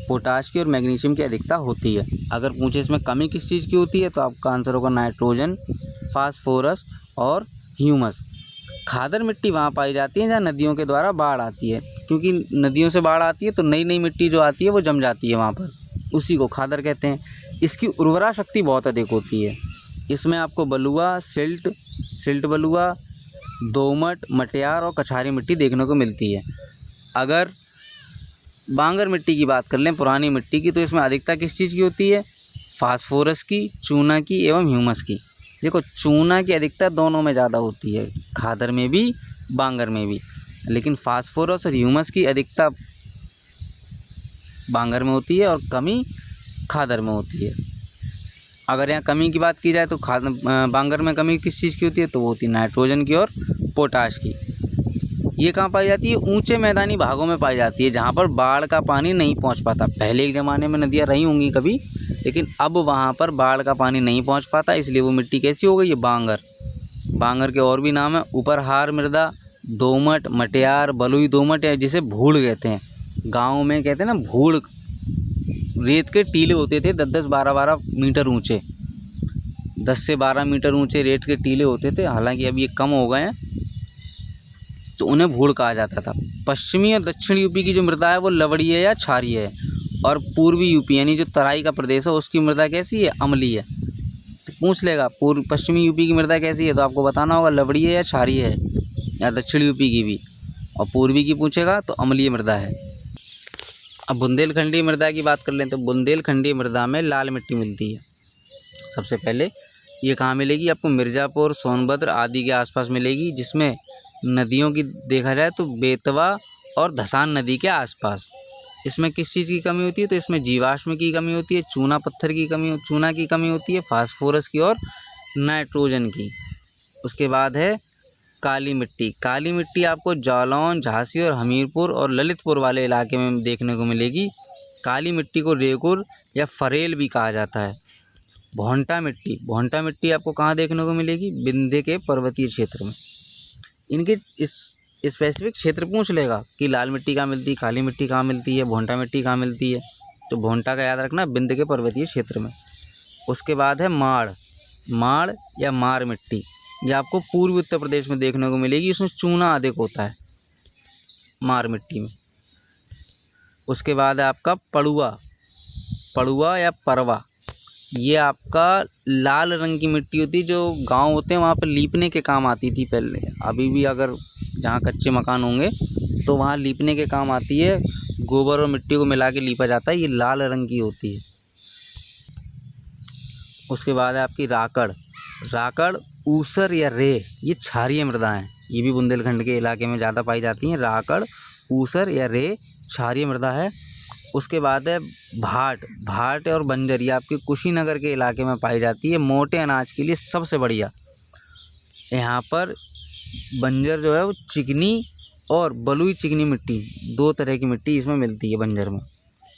पोटाश की और मैग्नीशियम की अधिकता होती है। अगर पूछे इसमें कमी किस चीज़ की होती है तो आपका आंसर होगा नाइट्रोजन, फास्फोरस और ह्यूमस। खादर मिट्टी वहाँ पाई जाती है जहाँ नदियों के द्वारा बाढ़ आती है, क्योंकि नदियों से बाढ़ आती है तो नई नई मिट्टी जो आती है वो जम जाती है वहाँ पर, उसी को खादर कहते हैं। इसकी उर्वरा शक्ति बहुत अधिक होती है। इसमें आपको बलुआ, सिल्ट बलुआ, दोमट, मटियार और कछारी मिट्टी देखने को मिलती है। अगर बांगर मिट्टी की बात कर लें, पुरानी मिट्टी की, तो इसमें अधिकता किस चीज़ की होती है? फास्फोरस की, चूना की एवं ह्यूमस की। देखो, चूना की अधिकता दोनों में ज़्यादा होती है, खादर में भी बांगर में भी, लेकिन फास्फोरस और ह्यूमस की अधिकता बांगर में होती है और कमी खादर में होती है। अगर यहाँ कमी की बात की जाए तो बांगर में कमी किस चीज़ की होती है? तो वो होती है नाइट्रोजन की और पोटाश की। ये कहाँ पाई जाती है? ऊंचे मैदानी भागों में पाई जाती है, जहाँ पर बाढ़ का पानी नहीं पहुँच पाता। पहले एक ज़माने में नदियाँ रही होंगी कभी, लेकिन अब वहाँ पर बाढ़ का पानी नहीं पहुँच पाता, इसलिए वो मिट्टी कैसी हो गई है? बांगर। बांगर के और भी नाम है, ऊपरहार मृदा, दोमट, मटियार, बलुई दोमट, या जिसे भूड़ कहते हैं। गाँव में कहते हैं ना भूड़, रेत के टीले होते थे 10-10, 12-12 मीटर ऊंचे, 10 से 12 मीटर ऊंचे रेत के टीले होते थे। हालांकि अब ये कम हो गए हैं, तो उन्हें भूड़ कहा जाता था। पश्चिमी और दक्षिण यूपी की जो मृदा है वो लवणीय या क्षारीय है, और पूर्वी यूपी यानी जो तराई का प्रदेश है उसकी मृदा कैसी है? अम्लीय है। तो पूछ लेगा पश्चिमी यूपी की मृदा कैसी है, तो आपको बताना होगा लवणीय या क्षारीय है, या दक्षिण यूपी की भी। और पूर्वी की पूछेगा तो अम्लीय मृदा है। अब बुंदेलखंडी मृदा की बात कर लें तो बुंदेलखंडी मृदा में लाल मिट्टी मिलती है। सबसे पहले ये कहाँ मिलेगी? आपको मिर्ज़ापुर, सोनभद्र आदि के आसपास मिलेगी, जिसमें नदियों की देखा जाए तो बेतवा और धसान नदी के आसपास। इसमें किस चीज़ की कमी होती है? तो इसमें जीवाश्म की कमी होती है, चूना की कमी होती है, फास्फोरस की और नाइट्रोजन की। उसके बाद है काली मिट्टी। काली मिट्टी आपको जालौन, झांसी और हमीरपुर और ललितपुर वाले इलाके में देखने को मिलेगी। काली मिट्टी को रेगुर या फरेल भी कहा जाता है। भोंटा मिट्टी आपको कहाँ देखने को मिलेगी? विंध्य के पर्वतीय क्षेत्र में। इनके इस स्पेसिफिक क्षेत्र पूछ लेगा कि लाल मिट्टी कहाँ मिलती है, काली मिट्टी कहाँ मिलती है, भोंटा मिट्टी कहाँ मिलती है, तो भोंटा का याद रखना, विंध्य के पर्वतीय क्षेत्र में। उसके बाद है माड़ या मार मिट्टी। ये आपको पूर्वी उत्तर प्रदेश में देखने को मिलेगी। इसमें चूना अधिक होता है मार मिट्टी में। उसके बाद है आपका पड़ुआ या परवा। ये आपका लाल रंग की मिट्टी होती है, जो गांव होते हैं वहाँ पर लीपने के काम आती थी पहले। अभी भी अगर जहाँ कच्चे मकान होंगे तो वहाँ लीपने के काम आती है, गोबर और मिट्टी को मिला के लीपा जाता है। ये लाल रंग की होती है। उसके बाद है आपकी राकड़। राकड़, ऊसर या रे, ये क्षारीय मृदा हैं। ये भी बुंदेलखंड के इलाके में ज़्यादा पाई जाती हैं। राकड़, ऊसर या रे क्षारीय मृदा है। उसके बाद है भाट। भाट और बंजर, ये आपके कुशीनगर के इलाके में पाई जाती है। मोटे अनाज के लिए सबसे बढ़िया। यहाँ पर बंजर जो है वो चिकनी और बलुई चिकनी मिट्टी, 2 तरह की मिट्टी इसमें मिलती है बंजर में।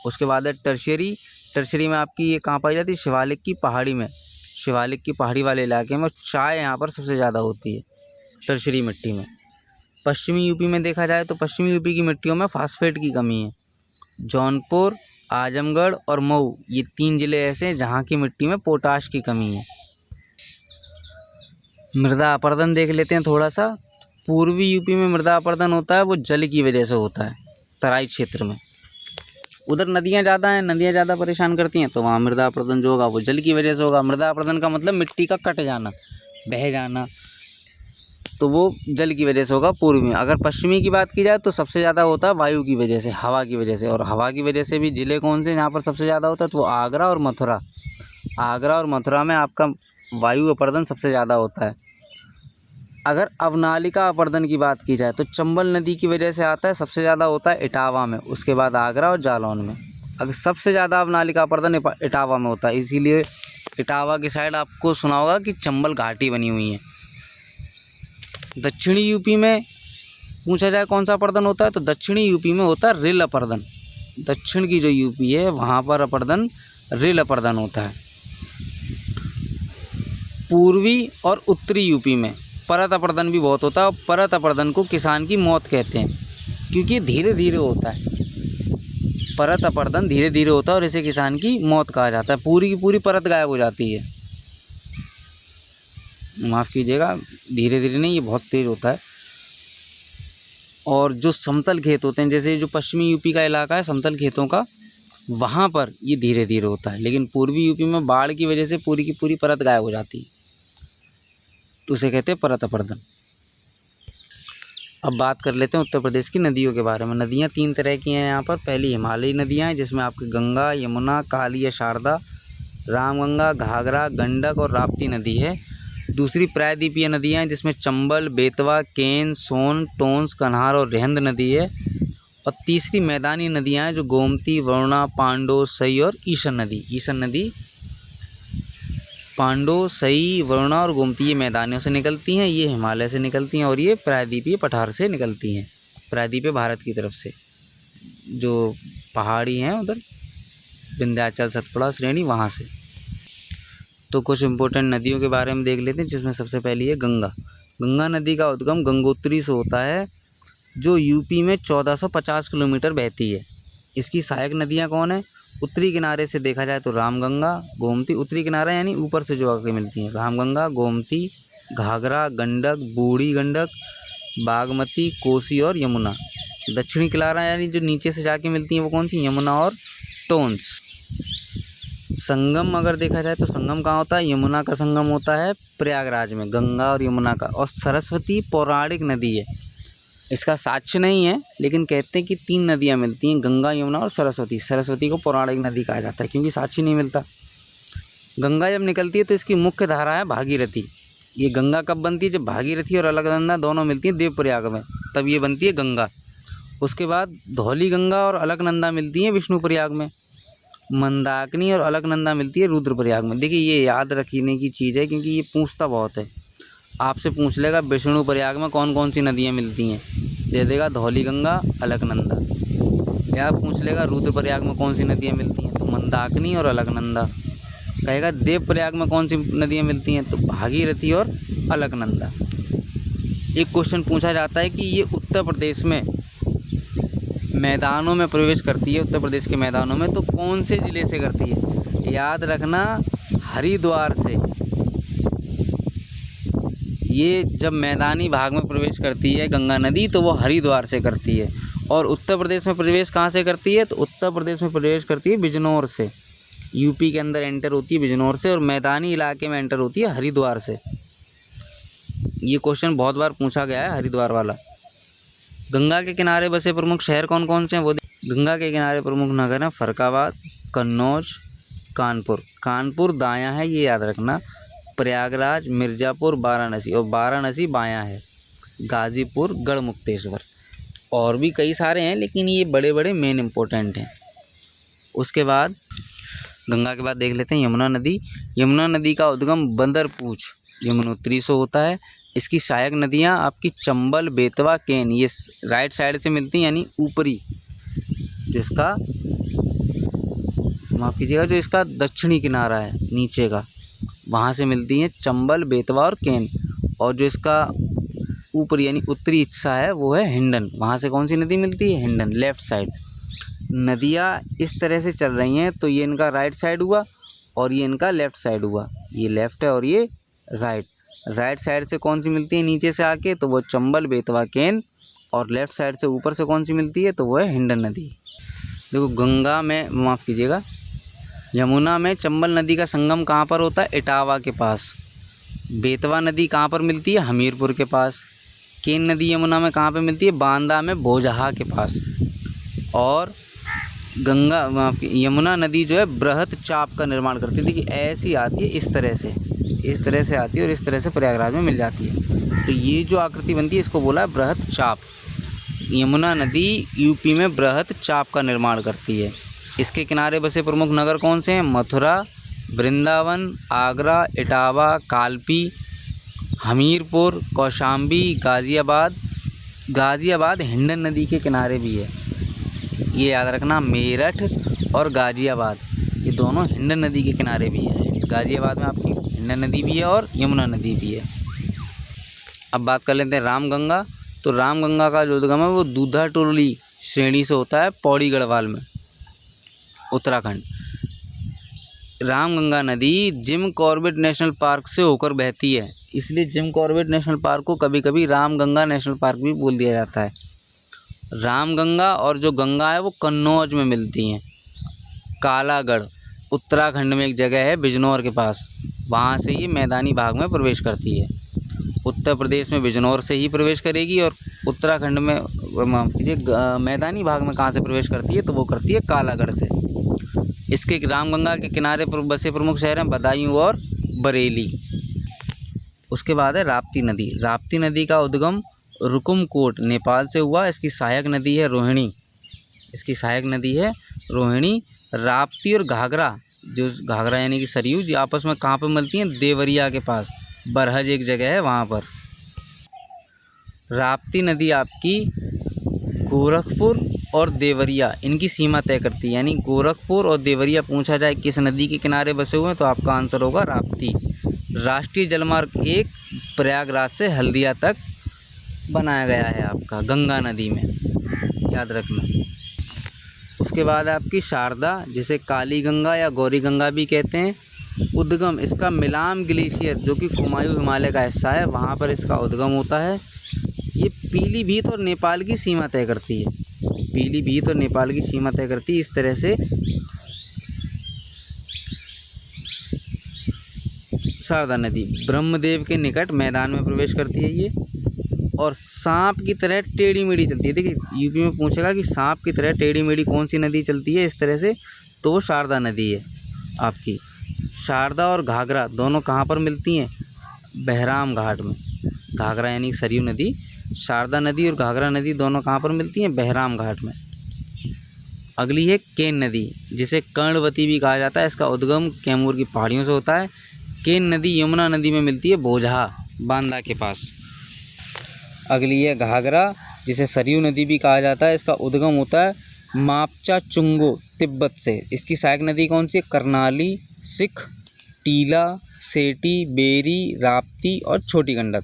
उसके बाद है टर्शियरी। टर्शियरी में आपकी ये कहाँ पाई जाती है? शिवालिक की पहाड़ी में। शिवालिक की पहाड़ी वाले इलाके में चाय यहाँ पर सबसे ज़्यादा होती है टर्शियरी मिट्टी में। पश्चिमी यूपी में देखा जाए तो पश्चिमी यूपी की मिट्टियों में फास्फेट की कमी है। जौनपुर, आजमगढ़ और मऊ, ये 3 ज़िले ऐसे हैं जहाँ की मिट्टी में पोटाश की कमी है। मृदा अपरदन देख लेते हैं थोड़ा सा। पूर्वी यूपी में मृदा अपरदन होता है, वो जल की वजह से होता है। तराई क्षेत्र में उधर नदियाँ ज़्यादा हैं, नदियाँ ज़्यादा परेशान करती हैं, तो वहाँ मृदा अपरदन जो होगा वो जल की वजह से होगा। मृदा अपरदन का मतलब मिट्टी का कट जाना, बह जाना, तो वो जल की वजह से होगा पूर्वी में। अगर पश्चिमी की बात की जाए तो सबसे ज़्यादा होता है वायु की वजह से, हवा की वजह से। और हवा की वजह से भी ज़िले कौन से जहाँ पर सबसे ज़्यादा होता है? तो वो आगरा और मथुरा। आगरा और मथुरा में आपका वायु अपरदन सबसे ज़्यादा होता है। अगर अवनालिका अपरदन की बात की जाए तो चंबल नदी की वजह से आता है, सबसे ज़्यादा होता है इटावा में, उसके बाद आगरा और जालौन में। अगर सबसे ज़्यादा अवनालिका अपरदन इटावा में होता है, इसीलिए इटावा की साइड आपको सुना होगा कि चंबल घाटी बनी हुई है। दक्षिणी यूपी में पूछा जाए कौन सा अपरदन होता है, तो दक्षिणी यूपी में होता है रिल अपरदन। दक्षिण की जो यूपी है वहाँ पर अपरदन रिल अपरदन होता है। पूर्वी और उत्तरी यूपी में परत अपरदन भी बहुत होता है, और परत अपरदन को किसान की मौत कहते हैं, क्योंकि धीरे धीरे होता है। परत अपरदन धीरे धीरे होता है और इसे किसान की मौत कहा जाता है। पूरी की पूरी परत गायब हो जाती है, माफ़ कीजिएगा, धीरे धीरे नहीं, ये बहुत तेज़ होता है। और जो समतल खेत होते हैं, जैसे जो पश्चिमी यूपी का इलाका है समतल खेतों का, वहाँ पर ये धीरे धीरे होता है। लेकिन पूर्वी यूपी में बाढ़ की वजह से पूरी की पूरी परत गायब हो जाती है, तो उसे कहते हैं परत अपरदन। अब बात कर लेते हैं उत्तर प्रदेश की नदियों के बारे में। नदियाँ 3 तरह की हैं यहाँ पर। पहली हिमालयी नदियाँ हैं, जिसमें आपकी गंगा, यमुना, काली या शारदा, रामगंगा, घाघरा, गंडक और राप्ती नदी है। दूसरी प्रायद्वीपीय नदियाँ हैं, जिसमें चंबल, बेतवा, केन, सोन, टोंस, कन्हार और रेहंद नदी है। और तीसरी मैदानी नदियाँ हैं, जो गोमती, वरुणा, पांडो, सई और ईशन नदी। ईशन नदी पांडो, सई, वरुणा और गोमती ये मैदानों से निकलती हैं, ये हिमालय से निकलती हैं, और ये प्रायद्वीपीय पठार से निकलती हैं। प्रायद्वीपीय भारत की तरफ से जो पहाड़ी हैं उधर विंध्याचल, सतपुड़ा श्रेणी, वहाँ से। तो कुछ इम्पोर्टेंट नदियों के बारे में देख लेते हैं, जिसमें सबसे पहली है गंगा। गंगा नदी का उद्गम गंगोत्री से होता है, जो यूपी में 1450 किलोमीटर बहती है। इसकी सहायक नदियाँ कौन है? उत्तरी किनारे से देखा जाए तो रामगंगा, गोमती। उत्तरी किनारा यानी ऊपर से जो आके मिलती हैं, रामगंगा, गोमती, घाघरा, गंडक, बूढ़ी गंडक, बागमती, कोसी और यमुना। दक्षिणी किनारा यानी जो नीचे से जाके मिलती हैं वो कौन सी? यमुना और टोंस। संगम अगर देखा जाए तो संगम कहाँ होता है? यमुना का संगम होता है प्रयागराज में, गंगा और यमुना का। और सरस्वती पौराणिक नदी है, इसका साक्ष्य नहीं है, लेकिन कहते हैं कि 3 नदियाँ मिलती हैं, गंगा, यमुना और सरस्वती। सरस्वती को पौराणिक नदी कहा जाता है क्योंकि साक्ष्य नहीं मिलता। गंगा जब निकलती है तो इसकी मुख्य धारा है भागीरथी। ये गंगा कब बनती है? जब भागीरथी और अलकनंदा दोनों मिलती हैं देवप्रयाग में, तब ये बनती है गंगा। उसके बाद धौली गंगा और अलकनंदा मिलती हैं विष्णुप्रयाग में। मंदाकिनी और अलकनंदा मिलती है रुद्रप्रयाग में। देखिए ये याद रखने की चीज़ है, क्योंकि ये पूछता बहुत है। आपसे पूछ लेगा विष्णुप्रयाग में कौन कौन सी नदियाँ मिलती हैं, दे देगा धौली गंगा, अलकनंदा। या पूछ लेगा रुद्रप्रयाग में कौन सी नदियाँ मिलती हैं, तो मंदाकिनी और अलकनंदा। कहेगा देवप्रयाग में कौन सी नदियाँ मिलती हैं, तो भागीरथी और अलकनंदा। एक क्वेश्चन पूछा जाता है कि ये उत्तर प्रदेश में मैदानों में प्रवेश करती है, उत्तर प्रदेश के मैदानों में, तो कौन से ज़िले से करती है? याद रखना, हरिद्वार से। ये जब मैदानी भाग में प्रवेश करती है गंगा नदी, तो वो हरिद्वार से करती है। और उत्तर प्रदेश में प्रवेश कहाँ से करती है? तो उत्तर प्रदेश में प्रवेश करती है बिजनौर से। यूपी के अंदर एंटर होती है बिजनौर से, और मैदानी इलाके में एंटर होती है हरिद्वार से। ये क्वेश्चन बहुत बार पूछा गया है, हरिद्वार वाला। गंगा के किनारे बसे प्रमुख शहर कौन कौन से हैं वो गंगा के किनारे प्रमुख नगर हैं फर्रुखाबाद, कन्नौज, कानपुर। कानपुर दायां है, ये याद रखना। प्रयागराज, मिर्ज़ापुर, वाराणसी, और वाराणसी बायां है। गाज़ीपुर, गढ़मुक्तेश्वर, और भी कई सारे हैं लेकिन ये बड़े बड़े मेन इम्पोर्टेंट हैं। उसके बाद गंगा के बाद देख लेते हैं यमुना नदी। यमुना नदी का उद्गम बंदरपूछ यमुनोत्री से होता है। इसकी सहायक नदियाँ आपकी चंबल, बेतवा, केन, ये राइट साइड से मिलती हैं, यानी ऊपरी, जिसका माफ़ कीजिएगा जो इसका दक्षिणी किनारा है नीचे का, वहाँ से मिलती हैं चंबल, बेतवा और केन। और जो इसका ऊपरी यानी उत्तरी हिस्सा है वो है हिंडन, वहाँ से कौन सी नदी मिलती है? Hindon, left side. नदियाँ इस तरह से चल रही हैं तो ये इनका राइट साइड हुआ और ये इनका लेफ़्ट साइड हुआ। ये लेफ़्ट है और ये राइट। राइट साइड से कौन सी मिलती है नीचे से आके? तो वो चंबल, बेतवा, केन। और लेफ़्ट साइड से ऊपर से कौन सी मिलती है? तो वो है हिंडन नदी। देखो गंगा में, माफ़ कीजिएगा, यमुना में चंबल नदी का संगम कहाँ पर होता है? इटावा के पास। बेतवा नदी कहाँ पर मिलती है? हमीरपुर के पास। केन नदी यमुना में कहाँ पे मिलती है? बांदा में, भोजहा के पास। और यमुना नदी जो है बृहत चाप का निर्माण करती है। देखिए ऐसी आती है, इस तरह से आती है और इस तरह से प्रयागराज में मिल जाती है। तो ये जो आकृति बनती है इसको बोला है बृहत चाप। यमुना नदी यूपी में बृहत चाप का निर्माण करती है। इसके किनारे बसे प्रमुख नगर कौन से हैं? मथुरा, वृंदावन, आगरा, इटावा, कालपी, हमीरपुर, कौशाम्बी, गाज़ियाबाद। गाज़ियाबाद हिंडन नदी के किनारे भी है, ये याद रखना। मेरठ और गाज़ियाबाद ये दोनों हिंडन नदी के किनारे भी है। गाज़ियाबाद में आपकी हिंडन नदी भी है और यमुना नदी भी है। अब बात कर लेते हैं रामगंगा। तो रामगंगा का जो उद्गम है वो दूधा टोली श्रेणी से होता है, पौड़ी गढ़वाल में, उत्तराखंड। रामगंगा नदी जिम कॉर्बेट नेशनल पार्क से होकर बहती है, इसलिए जिम कॉर्बेट नेशनल पार्क को कभी कभी रामगंगा नेशनल पार्क भी बोल दिया जाता है। रामगंगा और जो गंगा है वो कन्नौज में मिलती हैं। कालागढ़ उत्तराखंड में एक जगह है बिजनौर के पास, वहाँ से ये मैदानी भाग में प्रवेश करती है। उत्तर प्रदेश में बिजनौर से ही प्रवेश करेगी और उत्तराखंड में, माफ़ कीजिए, मैदानी भाग में कहाँ से प्रवेश करती है? तो वो करती है कालागढ़ से। इसके रामगंगा के किनारे पर बसे प्रमुख शहर हैं बदायूं और बरेली। उसके बाद है राप्ती नदी। राप्ती नदी का उद्गम रुकुमकोट नेपाल से हुआ। इसकी सहायक नदी है रोहिणी। राप्ती और घाघरा, जो घाघरा यानी कि सरयू, ये आपस में कहाँ पर मिलती हैं? देवरिया के पास, बरहज एक जगह है वहाँ पर। राप्ती नदी आपकी गोरखपुर और देवरिया इनकी सीमा तय करती है, यानी गोरखपुर और देवरिया पूछा जाए किस नदी के किनारे बसे हुए हैं तो आपका आंसर होगा राप्ती। राष्ट्रीय जलमार्ग 1 प्रयागराज से हल्दिया तक बनाया गया है आपका गंगा नदी में, याद रखना। उसके बाद आपकी शारदा, जिसे काली गंगा या गौरी गंगा भी कहते हैं। उद्गम इसका मिलाम ग्लेशियर, जो कि कुमायूं हिमालय का हिस्सा है, वहाँ पर इसका उद्गम होता है। ये पीलीभीत और नेपाल की सीमा तय करती है। इस तरह से शारदा नदी ब्रह्मदेव के निकट मैदान में प्रवेश करती है ये, और सांप की तरह टेढ़ी मेढ़ी चलती है। देखिए यूपी में पूछेगा कि सांप की तरह टेढ़ी मेढ़ी कौन सी नदी चलती है इस तरह से, तो वो शारदा नदी है आपकी। शारदा और घाघरा दोनों कहाँ पर मिलती हैं? बहराम घाट में। घाघरा यानी सरयू नदी, शारदा नदी और घाघरा नदी दोनों कहाँ पर मिलती हैं? बहराम घाट में। अगली है केन नदी, जिसे कर्णवती भी कहा जाता है। इसका उद्गम कैमूर की पहाड़ियों से होता है। केन नदी यमुना नदी में मिलती है, भोजहा, बांदा के पास। अगली है घाघरा, जिसे सरयू नदी भी कहा जाता है। इसका उद्गम होता है मापचा चुंगो, तिब्बत से। इसकी सहायक नदी कौन सी है? करनाली, सिख, टीला, सेठी, बेरी, राप्ती और छोटी गंडक।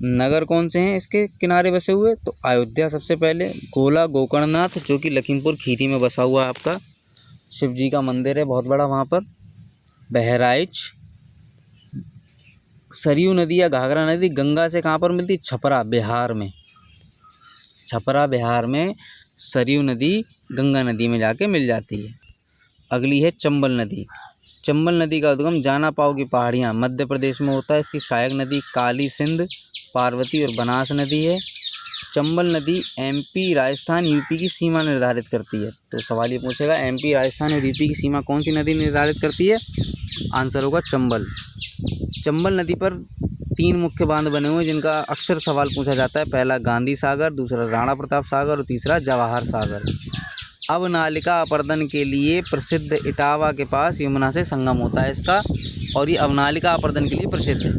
नगर कौन से हैं इसके किनारे बसे हुए? तो अयोध्या सबसे पहले, गोला गोकर्णनाथ जो कि लखीमपुर खीरी में बसा हुआ है आपका, शिव जी का मंदिर है बहुत बड़ा वहाँ पर। बहराइच। सरयू नदी या घाघरा नदी गंगा से कहाँ पर मिलती? छपरा, बिहार में। सरयू नदी गंगा नदी में जाके मिल जाती है। अगली है चंबल नदी। चंबल नदी का उद्गम जाना पाओ की पहाड़ियाँ मध्य प्रदेश में होता है। इसकी सहायक नदी काली, सिंध, पार्वती और बनास नदी है। चंबल नदी एमपी, राजस्थान, यूपी की सीमा निर्धारित करती है। तो सवाल ये पूछेगा एमपी, राजस्थान और यूपी की सीमा कौन सी नदी निर्धारित करती है? आंसर होगा चंबल। चंबल नदी पर 3 मुख्य बांध बने हुए हैं जिनका अक्सर सवाल पूछा जाता है। पहला गांधी सागर, दूसरा राणा प्रताप सागर और तीसरा जवाहर सागर। अवनालिका अपर्दन के लिए प्रसिद्ध इटावा के पास यमुना से संगम होता है इसका, और ये अवनालिका अपर्दन के लिए प्रसिद्ध है।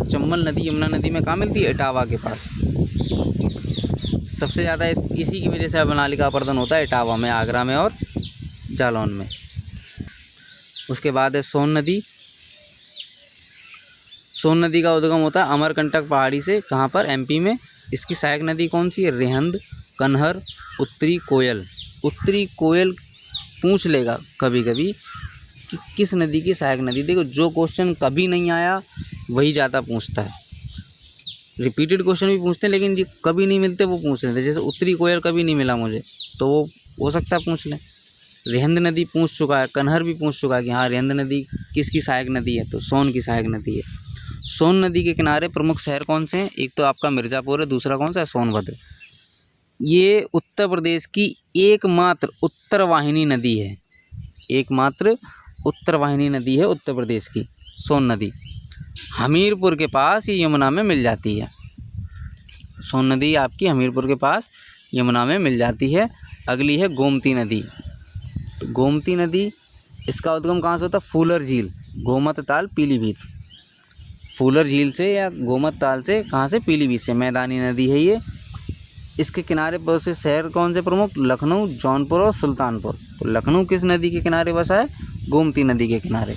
चंबल नदी यमुना नदी में कहाँ मिलती है? इटावा के पास। सबसे ज़्यादा इसी की वजह से अवनालिका अपर्दन होता है इटावा में, आगरा में और जालौन में। उसके बाद है सोन नदी। सोन नदी का उद्गम होता है अमरकंटक पहाड़ी से। कहाँ पर? एमपी में। इसकी सहायक नदी कौन सी है? रेहंद, कन्हर, उत्तरी कोयल। उत्तरी कोयल पूछ लेगा कभी कभी कि किस नदी की सहायक नदी। देखो, जो क्वेश्चन कभी नहीं आया वही ज़्यादा पूछता है। रिपीटेड क्वेश्चन भी पूछते हैं लेकिन जो कभी नहीं मिलते वो पूछ लेते। जैसे उत्तरी कोयल कभी नहीं मिला मुझे, तो वो हो सकता है पूछ लें। रेहंद नदी पूछ चुका है, कन्हर भी पूछ चुका है कि हाँ रेहंद नदी किसकी सहायक नदी है? तो सोन की सहायक नदी है। सोन नदी के किनारे प्रमुख शहर कौन से हैं? एक तो आपका मिर्ज़ापुर है, दूसरा कौन सा है? सोनभद्र। ये उत्तर प्रदेश की एकमात्र उत्तर वाहिनी नदी है। एकमात्र उत्तर वाहिनी नदी है उत्तर प्रदेश की सोन नदी। हमीरपुर के पास ये यमुना में मिल जाती है। सोन नदी आपकी हमीरपुर के पास यमुना में मिल जाती है। अगली है गोमती नदी। तो गोमती नदी, इसका उद्गम कहाँ से होता है? फूलर झील, गोमत ताल, पीलीभीत। फूलर झील से या गोमत ताल से, कहाँ से? पीलीभीत से। मैदानी नदी है ये। इसके किनारे पर से शहर कौन से प्रमुख? लखनऊ, जौनपुर और सुल्तानपुर। तो लखनऊ किस नदी के किनारे बसा है? गोमती नदी के किनारे।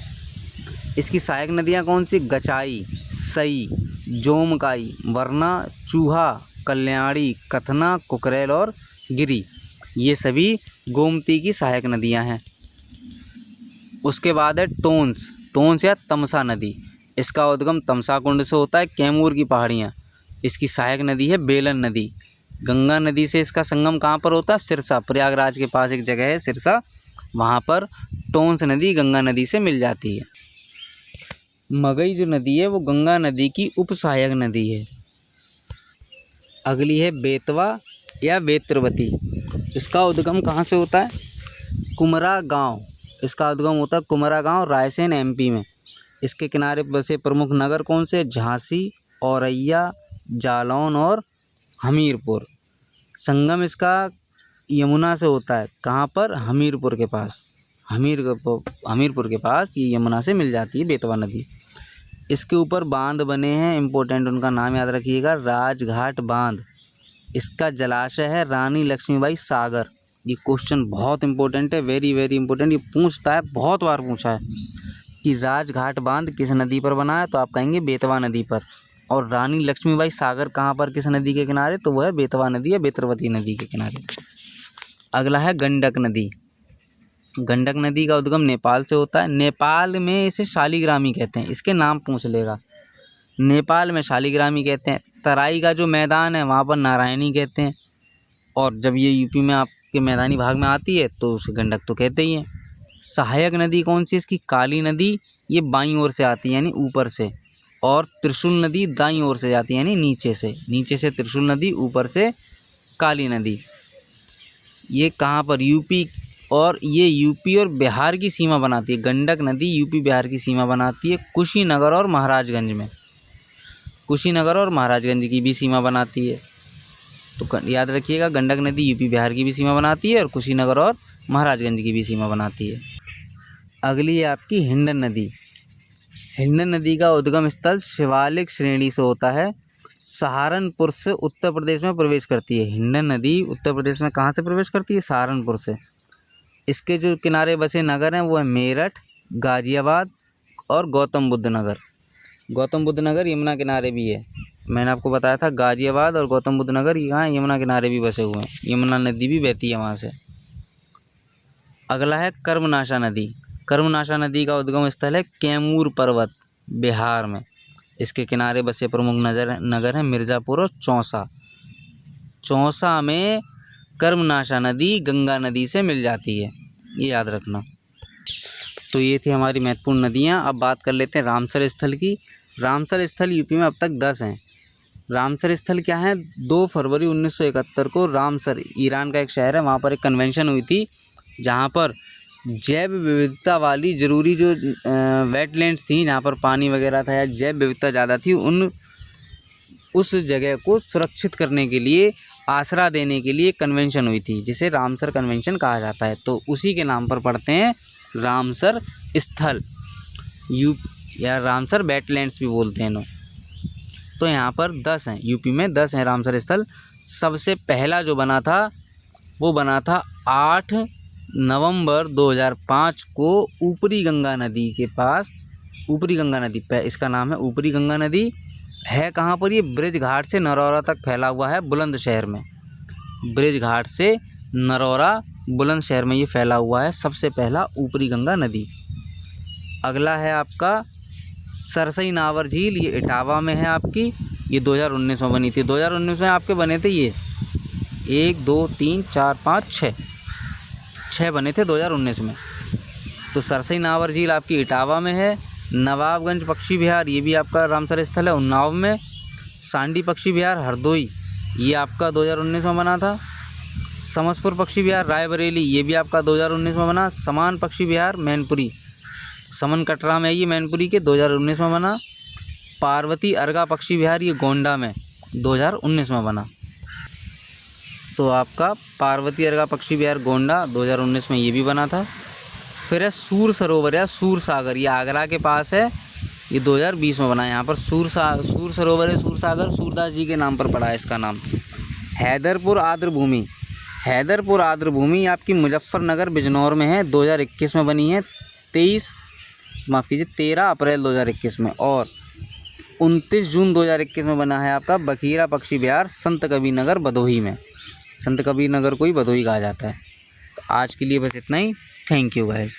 इसकी सहायक नदियाँ कौन सी? गचाई, सई, जोमकाई, वरना, चूहा, कल्याणी, कथना, कुकरेल और गिरी। ये सभी गोमती की सहायक नदियाँ हैं। उसके बाद है टोंस। टोंस या तमसा नदी। इसका उद्गम तमसा कुंड से होता है, कैमूर की पहाड़ियाँ। इसकी सहायक नदी है बेलन नदी। गंगा नदी से इसका संगम कहाँ पर होता है? सिरसा, प्रयागराज के पास एक जगह है सिरसा, वहाँ पर टोंस नदी गंगा नदी से मिल जाती है। मगई जो नदी है वो गंगा नदी की उपसहायक नदी है। अगली है बेतवा या बेत्रवती। इसका उद्गम कहाँ से होता है? कुमरा गांव। इसका उद्गम होता है कुमरा गांव, रायसेन, एमपी में। इसके किनारे बसे प्रमुख नगर कौन से? झांसी, औरैया, जालौन और हमीरपुर। संगम इसका यमुना से होता है। कहाँ पर? हमीरपुर के पास। हमीरपुर के पास ये यमुना से मिल जाती है बेतवा नदी। इसके ऊपर बांध बने हैं, इम्पोर्टेंट, उनका नाम याद रखिएगा, राजघाट बांध। इसका जलाशय है रानी लक्ष्मीबाई सागर। ये क्वेश्चन बहुत इंपॉर्टेंट है, वेरी वेरी इंपॉर्टेंट। ये पूछता है, बहुत बार पूछा है कि राजघाट बांध किस नदी पर बना है? तो आप कहेंगे बेतवा नदी पर। और रानी लक्ष्मीबाई सागर कहाँ पर, किस नदी के किनारे? तो वह है बेतवा नदी या बेत्रवती नदी के किनारे। अगला है गंडक नदी। गंडक नदी का उद्गम नेपाल से होता है। नेपाल में इसे शालिग्रामी कहते हैं, इसके नाम पूछ लेगा। नेपाल में शालिग्रामी कहते हैं। तराई का जो मैदान है वहाँ पर नारायणी कहते हैं। और जब ये यूपी में आपके मैदानी भाग में आती है तो उसे गंडक तो कहते ही हैं। सहायक नदी कौन सी इसकी? काली नदी, ये बाईं ओर से आती है यानी ऊपर से। और त्रिशूल नदी दाईं ओर से जाती है यानी नीचे से। नीचे से त्रिशूल नदी, ऊपर से काली नदी। ये कहाँ पर? यूपी, और ये यूपी और बिहार की सीमा बनाती है। गंडक नदी यूपी बिहार की सीमा बनाती है, कुशीनगर और महाराजगंज में। कुशीनगर और महाराजगंज की भी सीमा बनाती है। तो याद रखिएगा, गंडक नदी यूपी बिहार की भी सीमा बनाती है और कुशीनगर और महाराजगंज की भी सीमा बनाती है। अगली है आपकी हिंडन नदी। हिंडन नदी का उद्गम स्थल शिवालिक श्रेणी से होता है। सहारनपुर से उत्तर प्रदेश में प्रवेश करती है। हिंडन नदी उत्तर प्रदेश में कहाँ से प्रवेश करती है? सहारनपुर से। इसके जो किनारे बसे नगर हैं वो है मेरठ, गाज़ियाबाद और गौतम बुद्ध नगर। गौतम बुद्ध नगर यमुना किनारे भी है। मैंने आपको बताया था गाज़ियाबाद और गौतम बुद्ध नगर यहाँ यमुना किनारे भी बसे हुए हैं। यमुना नदी भी बहती है वहाँ से। अगला है कर्मनाशा नदी। कर्मनाशा नदी का उद्गम स्थल है कैमूर पर्वत, बिहार में। इसके किनारे बसे प्रमुख नगर हैं मिर्ज़ापुर और चौसा। चौसा में कर्मनाशा नदी गंगा नदी से मिल जाती है। ये याद रखना। तो ये थी हमारी महत्वपूर्ण नदियाँ। अब बात कर लेते हैं रामसर स्थल की। रामसर स्थल यूपी में अब तक 10 हैं। रामसर स्थल क्या है, 2 फरवरी 1971 को रामसर, ईरान का एक शहर है, वहाँ पर एक कन्वेंशन हुई थी जहाँ पर जैव विविधता वाली ज़रूरी जो वेटलैंड्स थी, जहाँ पर पानी वगैरह था या जैव विविधता ज़्यादा थी, उस जगह को सुरक्षित करने के लिए, आसरा देने के लिए कन्वेंशन हुई थी, जिसे रामसर कन्वेंशन कहा जाता है। तो उसी के नाम पर पढ़ते हैं रामसर स्थल, या रामसर वेटलैंड्स भी बोलते हैं लोग। तो यहाँ पर 10 हैं, यूपी में 10 हैं रामसर स्थल। सबसे पहला जो बना था वो बना था 8 नवंबर 2005 को ऊपरी गंगा नदी के पास। ऊपरी गंगा नदी पे इसका नाम है ऊपरी गंगा नदी। है कहाँ पर ये, ब्रिज घाट से नरौरा तक फैला हुआ है बुलंदशहर में। ब्रिज घाट से नरौरा बुलंदशहर में ये फैला हुआ है सबसे पहला ऊपरी गंगा नदी। अगला है आपका सरसई नावर झील, ये इटावा में है आपकी। ये 2019 में बनी थी। 2019 में आपके बने थे ये 1 2 3 4 5 6 बने थे 2019 में। तो सरसई नावर झील आपकी इटावा में है। नवाबगंज पक्षी विहार, ये भी आपका रामसर स्थल है, उन्नाव में। सांडी पक्षी विहार हरदोई, ये आपका 2019 में बना था। समसपुर पक्षी विहार रायबरेली, ये भी आपका 2019 में बना। समान पक्षी विहार मैनपुरी, समन कटरा में, ये मैनपुरी के 2019 में बना। पार्वती अर्गा पक्षी विहार, ये गोंडा में 2019 में बना। तो आपका पार्वती अर्गा पक्षी विहार गोंडा 2019 में ये भी बना था। फिर है सूर सरोवर या सूर सागर, ये आगरा के पास है, ये 2020 में बना है। यहाँ पर सूर सरोवर है, सूर सागर सूरदास जी के नाम पर पड़ा है इसका नाम। हैदरपुर आर्द्रभूमि, हैदरपुर आर्द्रभूमि आपकी मुजफ्फरनगर बिजनौर में है, 2021 में बनी है। 13 अप्रैल 2021 में। और 29 जून 2021 में बना है आपका बखीरा पक्षी विहार संत कबीरनगर भदोही में। संत कबीरनगर को ही भदोही कहा जाता है। तो आज के लिए बस इतना ही। Thank you guys.